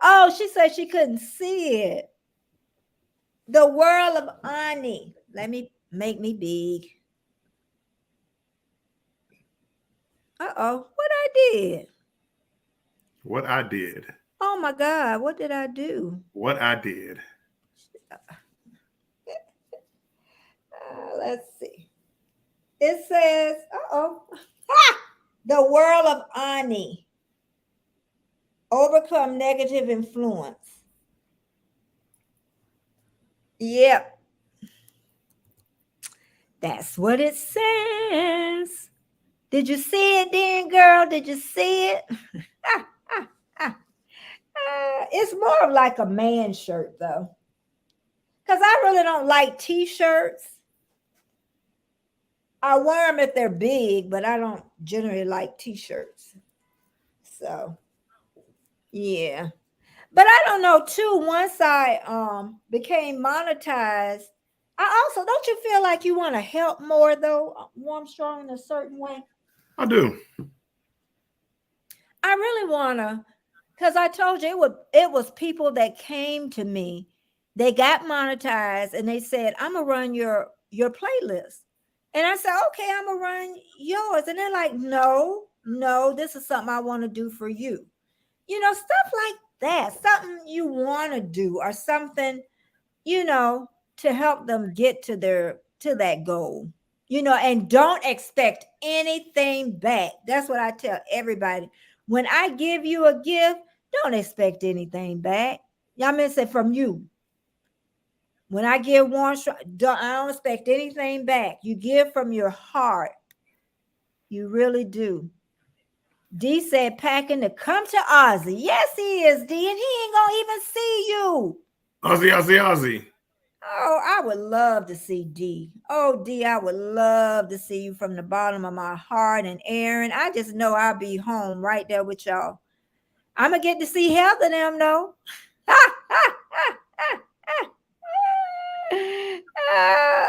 Oh, she said she couldn't see it. The World of Ani. Let me make me big. Uh-oh, what I did? What I did. Oh my God, what did I do? What I did. Let's see. It says, the World of Ani. Overcome negative influence. Yep. That's what it says. Did you see it then, girl? Did you see it? It's more of like a man shirt, though. Because I really don't like t-shirts. I wear them if they're big, but I don't generally like t-shirts. So, yeah. But I don't know, too, once I became monetized, I also, don't you feel like you want to help more, though, Armstrong, in a certain way? I do. I really want to, because I told you it was people that came to me. They got monetized and they said, I'm going to run your playlist. And I said, okay, I'm going to run yours. And they're like, no, this is something I want to do for you. Stuff like that, something you want to do or something, to help them get to that goal, and don't expect anything back. That's what I tell everybody. When I give you a gift, don't expect anything back. Y'all mean say from you. When I give one, I don't expect anything back. You give from your heart. You really do. D said packing to come to Ozzy. Yes, he is, D, and he ain't gonna even see you. Ozzy. Oh, I would love to see D. Oh, D, I would love to see you from the bottom of my heart. And Aaron, I just know I'll be home right there with y'all. I'm gonna get to see Heather them though.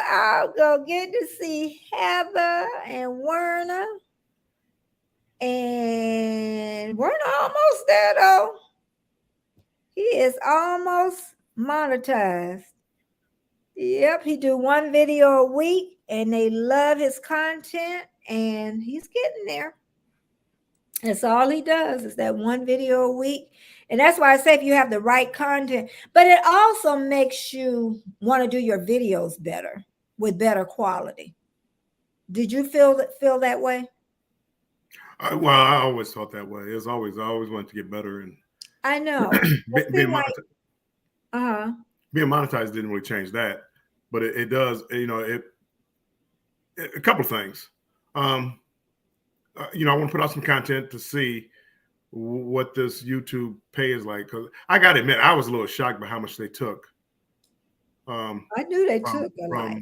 I'll go get to see Heather and Werner. And Werner almost there though. He is almost monetized. Yep, he do one video a week and they love his content and he's getting there. That's all he does is that one video a week. And that's why I say if you have the right content, but it also makes you want to do your videos better with better quality. Did you feel that way? Well, I always felt that way. I always wanted to get better and I know. Being monetized didn't really change that, but it does. A couple of things. I want to put out some content to see what this YouTube pay is like, because I got to admit, I was a little shocked by how much they took. I knew they took a lot.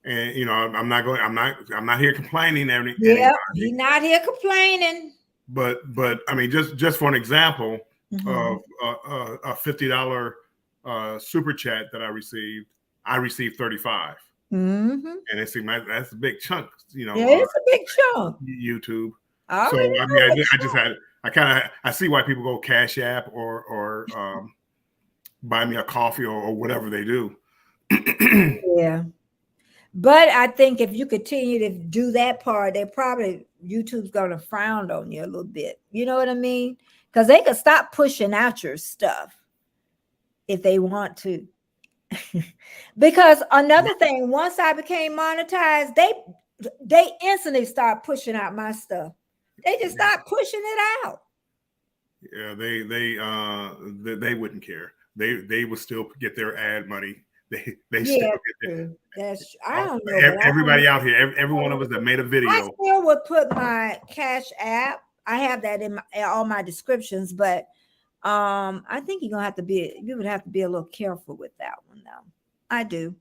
And I'm not here complaining. Yeah, he's not here complaining. But I mean, just for an example of a $50 super chat that I received 35. And it seemed like that's a big chunk, Yeah, it's a big chunk. YouTube. So I mean, I see why people go Cash App or buy me a coffee or whatever they do. Yeah. But I think if you continue to do that part, YouTube's going to frown on you a little bit. You know what I mean? Because they could stop pushing out your stuff if they want to. Because another thing, once I became monetized, they instantly start pushing out my stuff. They just start pushing it out. Yeah, they wouldn't care. They would still get their ad money. They still get that's I don't know. Everybody out here, every one of us that made a video. I still would put my Cash App. I have that in all my descriptions, but I think you would have to be a little careful with that one though. I do.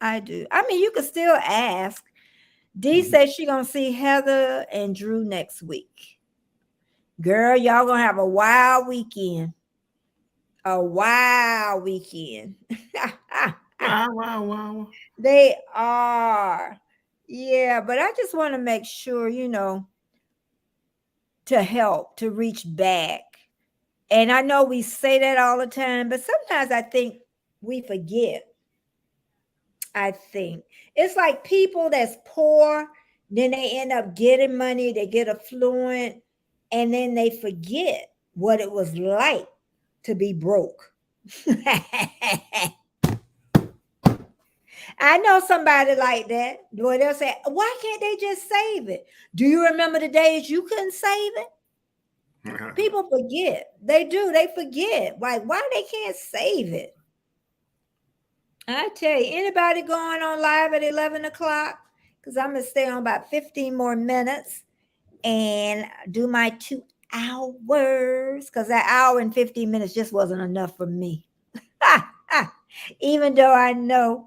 I mean, you could still ask. Dee says she's gonna see Heather and Drew next week. Girl, y'all gonna have a wild weekend. A wild weekend. Wow. They are. Yeah, but I just want to make sure, to help, to reach back. And I know we say that all the time, but sometimes I think we forget. I think it's like people that's poor, then they end up getting money, they get affluent, and then they forget what it was like to be broke. I know somebody like that. Where they'll say, why can't they just save it? Do you remember the days you couldn't save it? People forget. They do. They forget. Like, why they can't save it? I tell you, anybody going on live at 11 o'clock? Because I'm going to stay on about 15 more minutes and do my 2 hours. Because that hour and 15 minutes just wasn't enough for me. Even though I know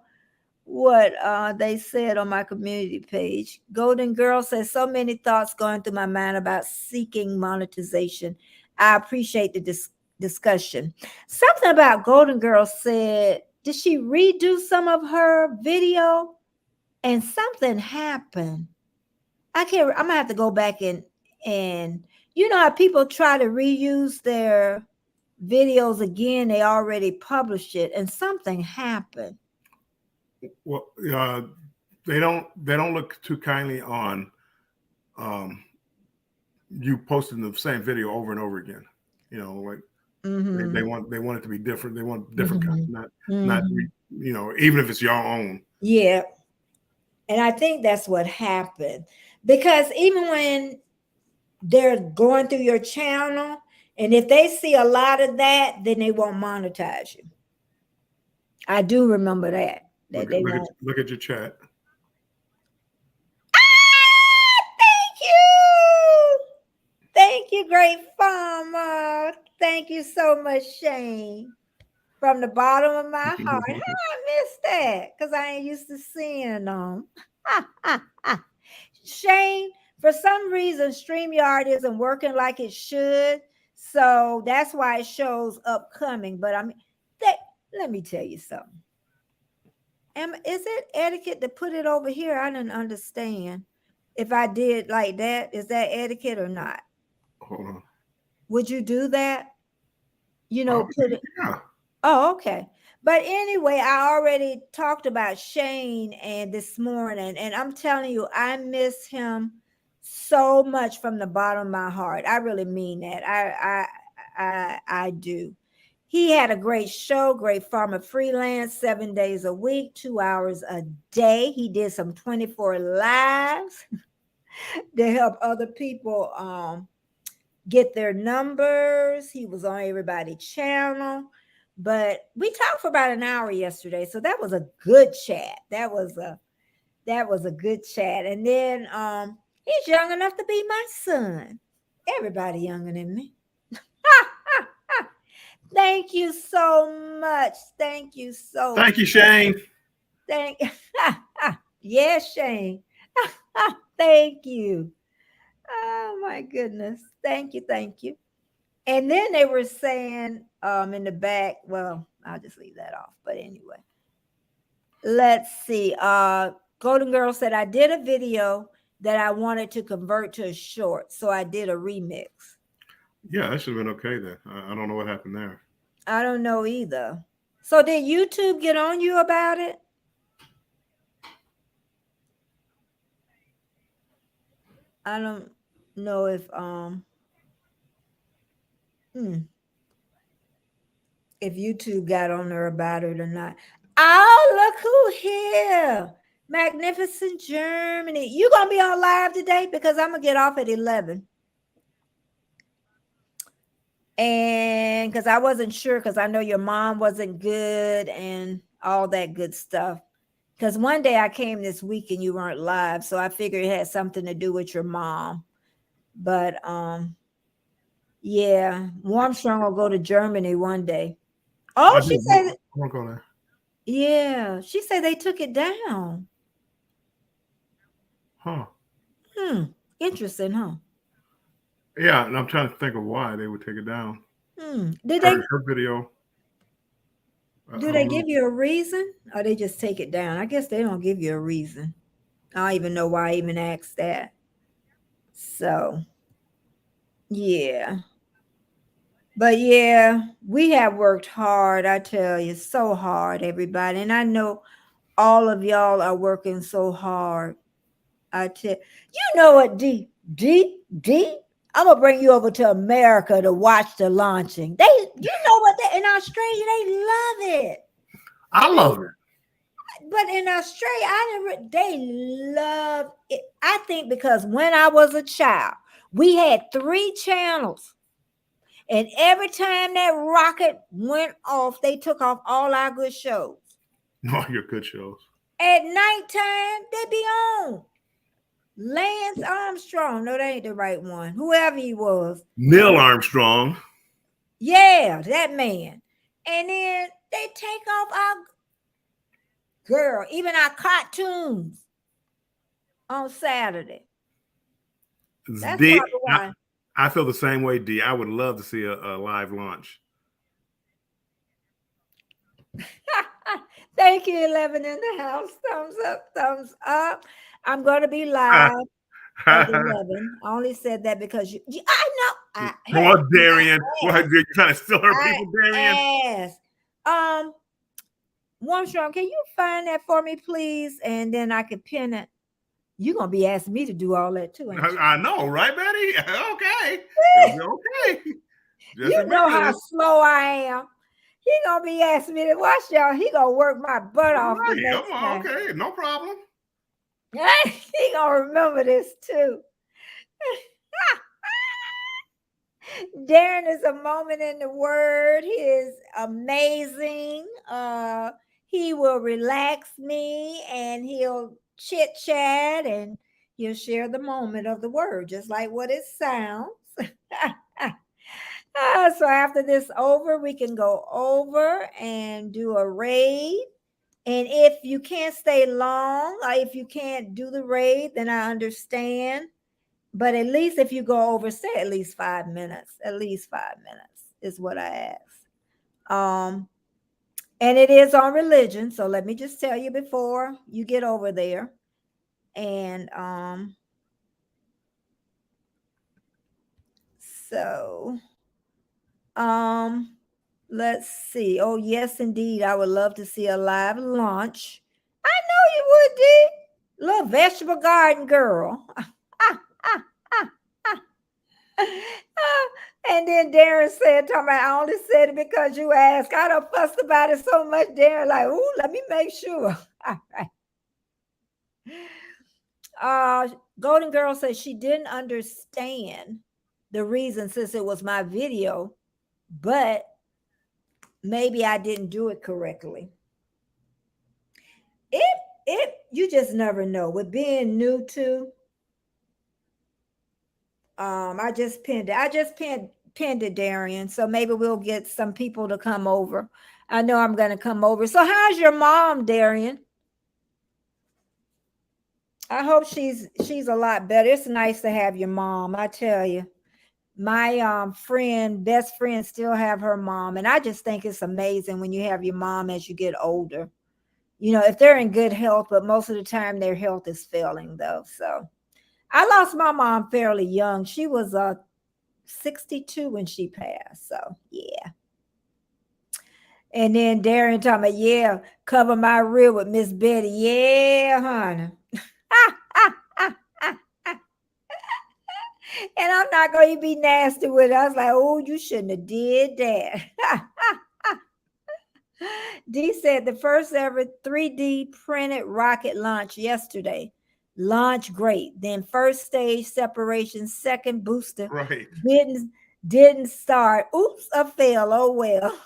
what they said on my community page. Golden Girl says, so many thoughts going through my mind about seeking monetization. I appreciate the discussion. Something about Golden Girl said, did she redo some of her video and something happened? I'm gonna have to go back and you know how people try to reuse their videos again, they already published it and something happened. Well, they don't look too kindly on you posting the same video over and over again. Like they want it to be different. They want different content, not even if it's your own. Yeah, and I think that's what happened, because even when they're going through your channel, and if they see a lot of that, then they won't monetize you. I do remember that. Look at your chat. Thank you, great farmer. Thank you so much, Shane. From the bottom of my heart. How I missed that? Because I ain't used to seeing them. Shane, for some reason, StreamYard isn't working like it should. So that's why it shows upcoming. But let me tell you something. Is it etiquette to put it over here? I didn't understand. If I did like that, is that etiquette or not? Hold on. Would you do that? Put it. Yeah. Oh, okay. But anyway, I already talked about Shane and this morning, and I'm telling you, I miss him so much from the bottom of my heart. I really mean that. I do. He had a great show, Great Farmer Freelance, 7 days a week, 2 hours a day. He did some 24 lives to help other people get their numbers. He was on everybody's channel. But we talked for about an hour yesterday, so that was a good chat. That was a good chat. And then he's young enough to be my son. Everybody younger than me. Thank you so much. Thank you so Thank you, much. Shane. Thank yes, Shane. Thank you. Oh my goodness. Thank you. Thank you. And then they were saying in the back, well, I'll just leave that off. But anyway, let's see. Golden Girl said I did a video that I wanted to convert to a short, so I did a remix. Yeah, that should have been okay then. I don't know what happened there. I don't know either. So did YouTube get on you about it? I don't know if YouTube got on there about it or not. Oh, look who here. Magnificent Germany. You gonna be on live today? Because I'm gonna get off at 11. And because I wasn't sure, because I know your mom wasn't good and all that good stuff. Because one day I came this week and you weren't live, so I figured it had something to do with your mom. But yeah, Warmstrong will go to Germany one day. Oh, she said, I won't go there. yeah, she said they took it down. Huh. Interesting, huh? Yeah, and I'm trying to think of why they would take it down. Did they? Her video. Do they give you a reason, or they just take it down? I guess they don't give you a reason. I don't even know why I even asked that. So, yeah. But yeah, we have worked hard. I tell you, so hard, everybody. And I know all of y'all are working so hard. I tell you, know what, D. I'm gonna bring you over to America to watch the launching. You know what? In Australia, they love it. I love it. But in Australia, they love it. I think because when I was a child, we had 3 channels. And every time that rocket went off, they took off all our good shows. All your good shows. At nighttime, they be on. Lance Armstrong. No, that ain't the right one. Whoever he was. Neil Armstrong. Yeah, that man. And then they take off our girl, even our cartoons on Saturday. That's D, probably why. I feel the same way, D. I would love to see a live launch. Thank you, 11 in the house. Thumbs up, thumbs up. I'm going to be live at 11. I only said that because I know. Come on, Darian. What, you're trying to steal her people, Darian? Yes. Warmstrong, can you find that for me, please? And then I can pin it. You're going to be asking me to do all that too, ain't you? I know, right, Betty? Okay. Okay. You know how slow I am. He going to be asking me to watch y'all. He going to work my butt off the next time. Okay, no problem. He going to remember this too. Darren is a moment in the word. He is amazing. He will relax me and he'll chit chat and he'll share the moment of the word, just like what it sounds. So after this over, we can go over and do a raid. And if you can't stay long, or if you can't do the raid, then I understand. But at least if you go over, say at least 5 minutes. At least 5 minutes is what I ask. And it is on religion. So let me just tell you before you get over there. And let's see. Oh, yes, indeed. I would love to see a live launch. I know you would, D. Little vegetable garden girl. And then Darren said, I only said it because you asked. I don't fuss about it so much. Darren, like, ooh, let me make sure. All right. Golden Girl says she didn't understand the reason since it was my video, but maybe I didn't do it correctly. It you just never know. With being new to, I just pinned it, Darian. So maybe we'll get some people to come over. I know I'm gonna come over. So how's your mom, Darian? I hope she's a lot better. It's nice to have your mom. I tell you, my best friend, still have her mom, and I just think it's amazing when you have your mom as you get older. If they're in good health, but most of the time their health is failing though. So I lost my mom fairly young. She was 62 when she passed. So yeah. And then Darren talking about, yeah, cover my rear with Miss Betty. Yeah, honey. And I'm not going to be nasty with it. I was like, oh, you shouldn't have did that. D said the first ever 3D printed rocket launch yesterday. Launch great. Then first stage separation, second booster Right. didn't start. Oops, a fail. Oh well.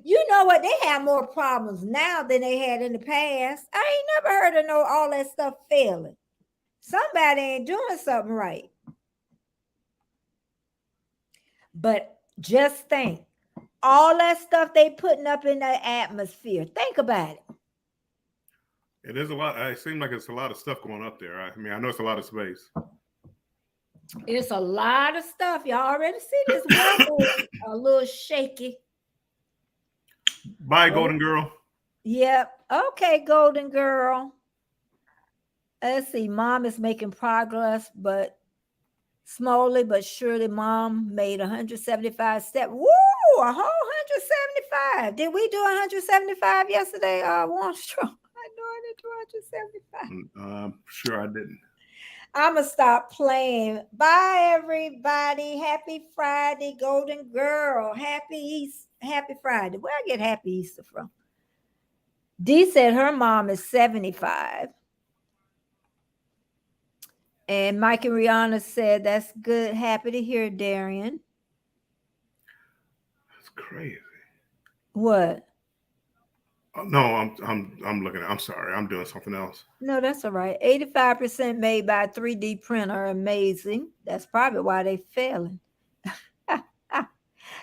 You know what? They have more problems now than they had in the past. I ain't never heard of all that stuff failing. Somebody ain't doing something right. But just think, all that stuff they putting up in the atmosphere. Think about it. It is a lot. It seems like it's a lot of stuff going up there. I mean, I know it's a lot of space. It's a lot of stuff. Y'all already see this one a little shaky. Bye, Golden Girl. Yep. Okay, Golden Girl. Let's see. Mom is making progress, but slowly but surely. Mom made 175 steps. Woo! A whole 175. Did we do 175 yesterday, Warmstrom? I know I did 175. Sure I didn't. I'm going to stop playing. Bye, everybody. Happy Friday, Golden Girl. Happy Friday. Where I get Happy Easter from? Dee said her mom is 75. And Mike and Rihanna said, that's good. Happy to hear, Darian. That's crazy. What? No, I'm looking at. I'm sorry. I'm doing something else. No, that's all right. 85% made by a 3D printer. Amazing. That's probably why they failing.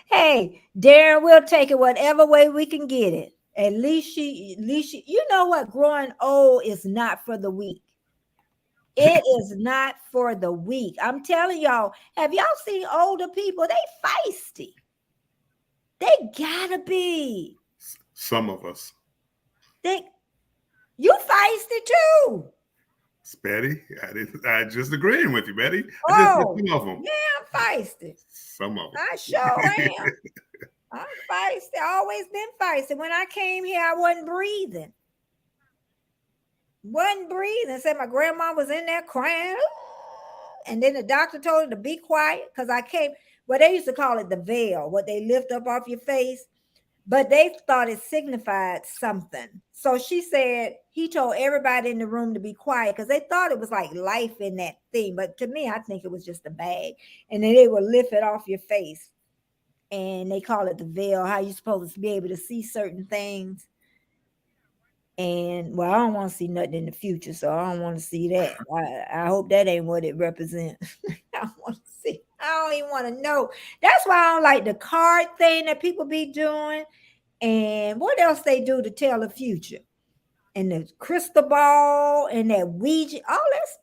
Hey, Darren, we'll take it whatever way we can get it. At least you know what? Growing old is not for the weak. It is not for the weak. I'm telling y'all, have y'all seen older people? They feisty. They gotta be. Some of us. You feisty too. It's Betty. I just agreeing with you, Betty. Oh, some of them. Yeah, I'm feisty. Some of them. I sure am. I'm feisty. Always been feisty. When I came here, I wasn't breathing. Said my grandma was in there crying. And then the doctor told her to be quiet because I came. Well, they used to call it the veil, what they lift up off your face. But they thought it signified something. So she said he told everybody in the room to be quiet because they thought it was like life in that thing. But to me, I think it was just a bag. And then they would lift it off your face. And they call it the veil, how you're supposed to be able to see certain things. And well, I don't want to see nothing in the future, so I don't want to see that. I hope that ain't what it represents. I want to see. I don't even want to know. That's why I don't like the card thing that people be doing. And what else they do to tell the future? And the crystal ball and that Ouija. All that's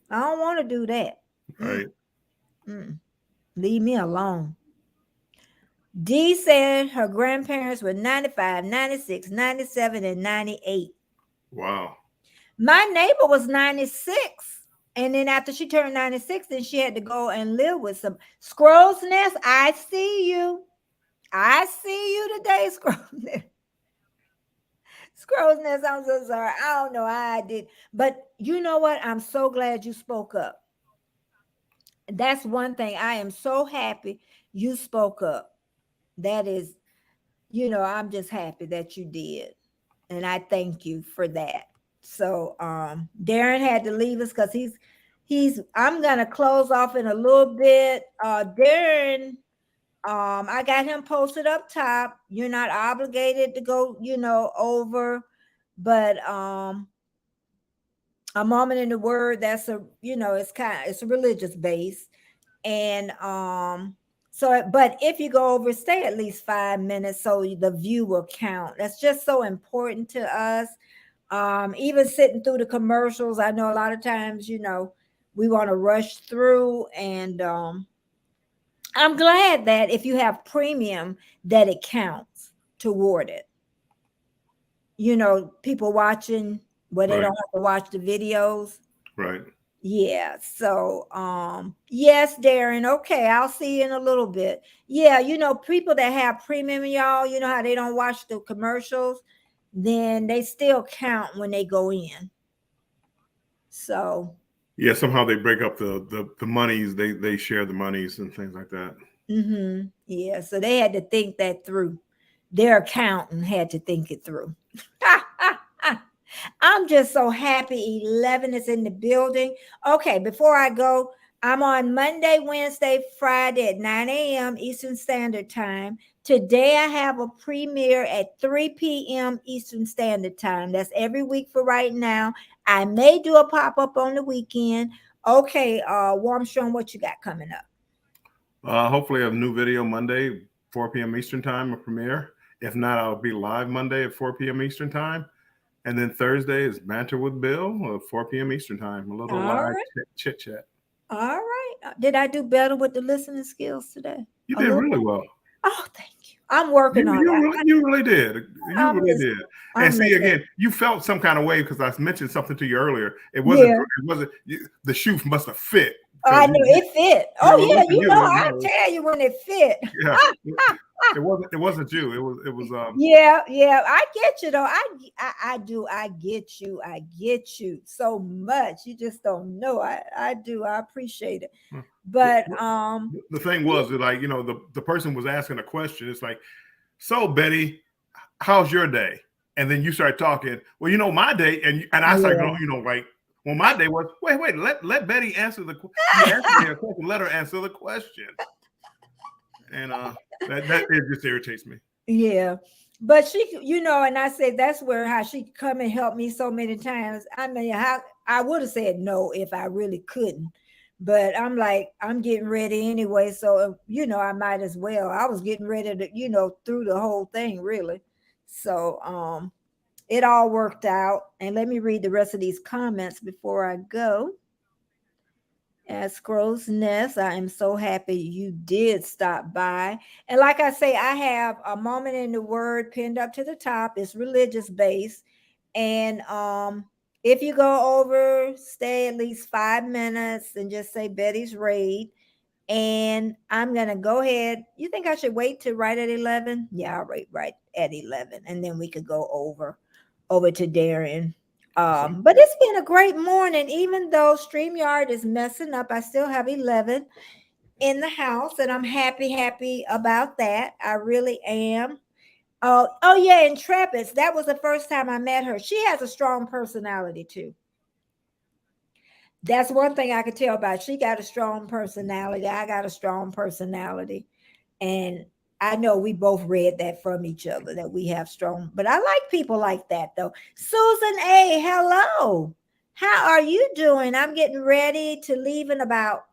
I don't want to do that. Right. Leave me alone. Dee said her grandparents were 95, 96, 97, and 98. Wow. My neighbor was 96. And then after she turned 96, then she had to go and live with some Scrow's Nest. I see you. I see you today, Scrow's Nest. Scrow's Nest, I'm so sorry. I don't know how I did. But you know what? I'm so glad you spoke up. That's one thing. I am so happy you spoke up. That is, I'm just happy that you did. And I thank you for that. So Darren had to leave us because I'm gonna close off in a little bit. Darren, I got him posted up top. You're not obligated to go, over, but a moment in the word, that's it's a religious base. And but if you go over, stay at least 5 minutes so the view will count. That's just so important to us. Even sitting through the commercials, I know a lot of times, we want to rush through, and I'm glad that if you have premium, that it counts toward it. People watching where they Right. don't have to watch the videos. Right. Yeah. So, yes, Darren. Okay, I'll see you in a little bit. Yeah, people that have premium, y'all, you know how they don't watch the commercials, then they still count when they go in. So. Yeah, somehow they break up the monies. They share the monies and things like that. Yeah, so they had to think that through. Their accountant had to think it through. I'm just so happy 11 is in the building. Okay, before I go, I'm on Monday, Wednesday, Friday at 9 a.m. Eastern Standard Time. Today I have a premiere at 3 p.m. Eastern Standard Time. That's every week for right now. I may do a pop-up on the weekend. Okay, Warmstrom, what you got coming up? Hopefully a new video Monday, 4 p.m. Eastern Time, a premiere. If not, I'll be live Monday at 4 p.m. Eastern Time. And then Thursday is Banter with Bill at 4 p.m. Eastern Time. A little live chit chat. All right. Did I do better with the listening skills today? You did really well. Oh, thank you. I'm working on that. You really did. You really did. And see, again, you felt some kind of way because I mentioned something to you earlier. It wasn't. The shoe must have fit. I know it fit. Oh yeah, I tell you when it fit. Yeah, it wasn't you. It was. Yeah. I get you though. I do. I get you. I get you so much. You just don't know. I do. I appreciate it. But the thing was that, like, the person was asking a question. It's like, so Betty, how's your day? And then you start talking. Well, my day, and I started going, like. Well, my day was wait. Let Betty answer the question. Let her answer the question, and that it just irritates me. Yeah, but she, and I say that's how she come and help me so many times. I mean, I would have said no if I really couldn't, but I'm like, I'm getting ready anyway, so I might as well. I was getting ready to, through the whole thing really, so it all worked out. And let me read the rest of these comments before I go. At Scrow's Nest, I am so happy you did stop by. And like I say, I have a moment in the word pinned up to the top. It's religious based. And if you go over, stay at least 5 minutes and just say Betty's Raid. And I'm going to go ahead. You think I should wait to right at 11? Yeah, I'll wait right at 11. And then we could go over to Darren. But it's been a great morning. Even though StreamYard is messing up, I still have 11 in the house, and I'm happy about that. I really am. Oh yeah, and Trappist, that was the first time I met her. She has a strong personality too. That's one thing I could tell about. She got a strong personality. I got a strong personality. And I know we both read that from each other, that we have strong, but I like people like that though. Susan A., hello. How are you doing? I'm getting ready to leave in about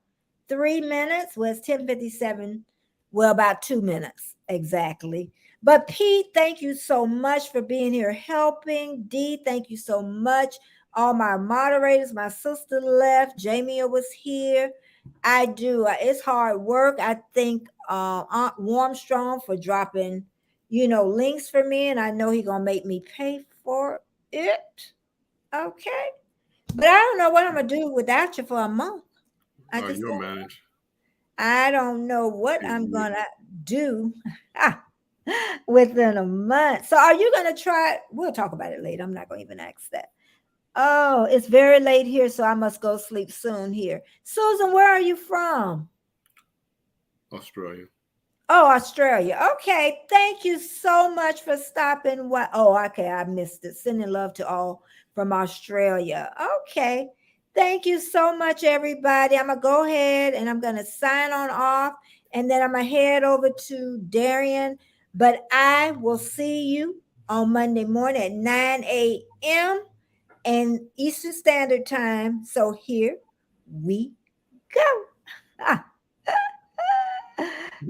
3 minutes. Well, it's 10:57. Well, about 2 minutes exactly. But Pete, thank you so much for being here helping. Dee, thank you so much. All my moderators, my sister left. Jamie was here. I do. It's hard work. I think Aunt Warmstrong for dropping, links for me, and I know he's gonna make me pay for it. Okay, but I don't know what I'm gonna do without you for a month. You'll manage. I don't know what I'm gonna do within a month. So, are you gonna try? We'll talk about it later. I'm not gonna even ask that. Oh, it's very late here, so I must go sleep soon here. Susan, where are you from? Australia. Oh, Australia. Okay. Thank you so much for stopping. Okay. I missed it. Sending love to all from Australia. Okay. Thank you so much, everybody. I'm going to go ahead and I'm going to sign on off, and then I'm going to head over to Darian. But I will see you on Monday morning at 9 a.m. and Eastern Standard Time. So here we go.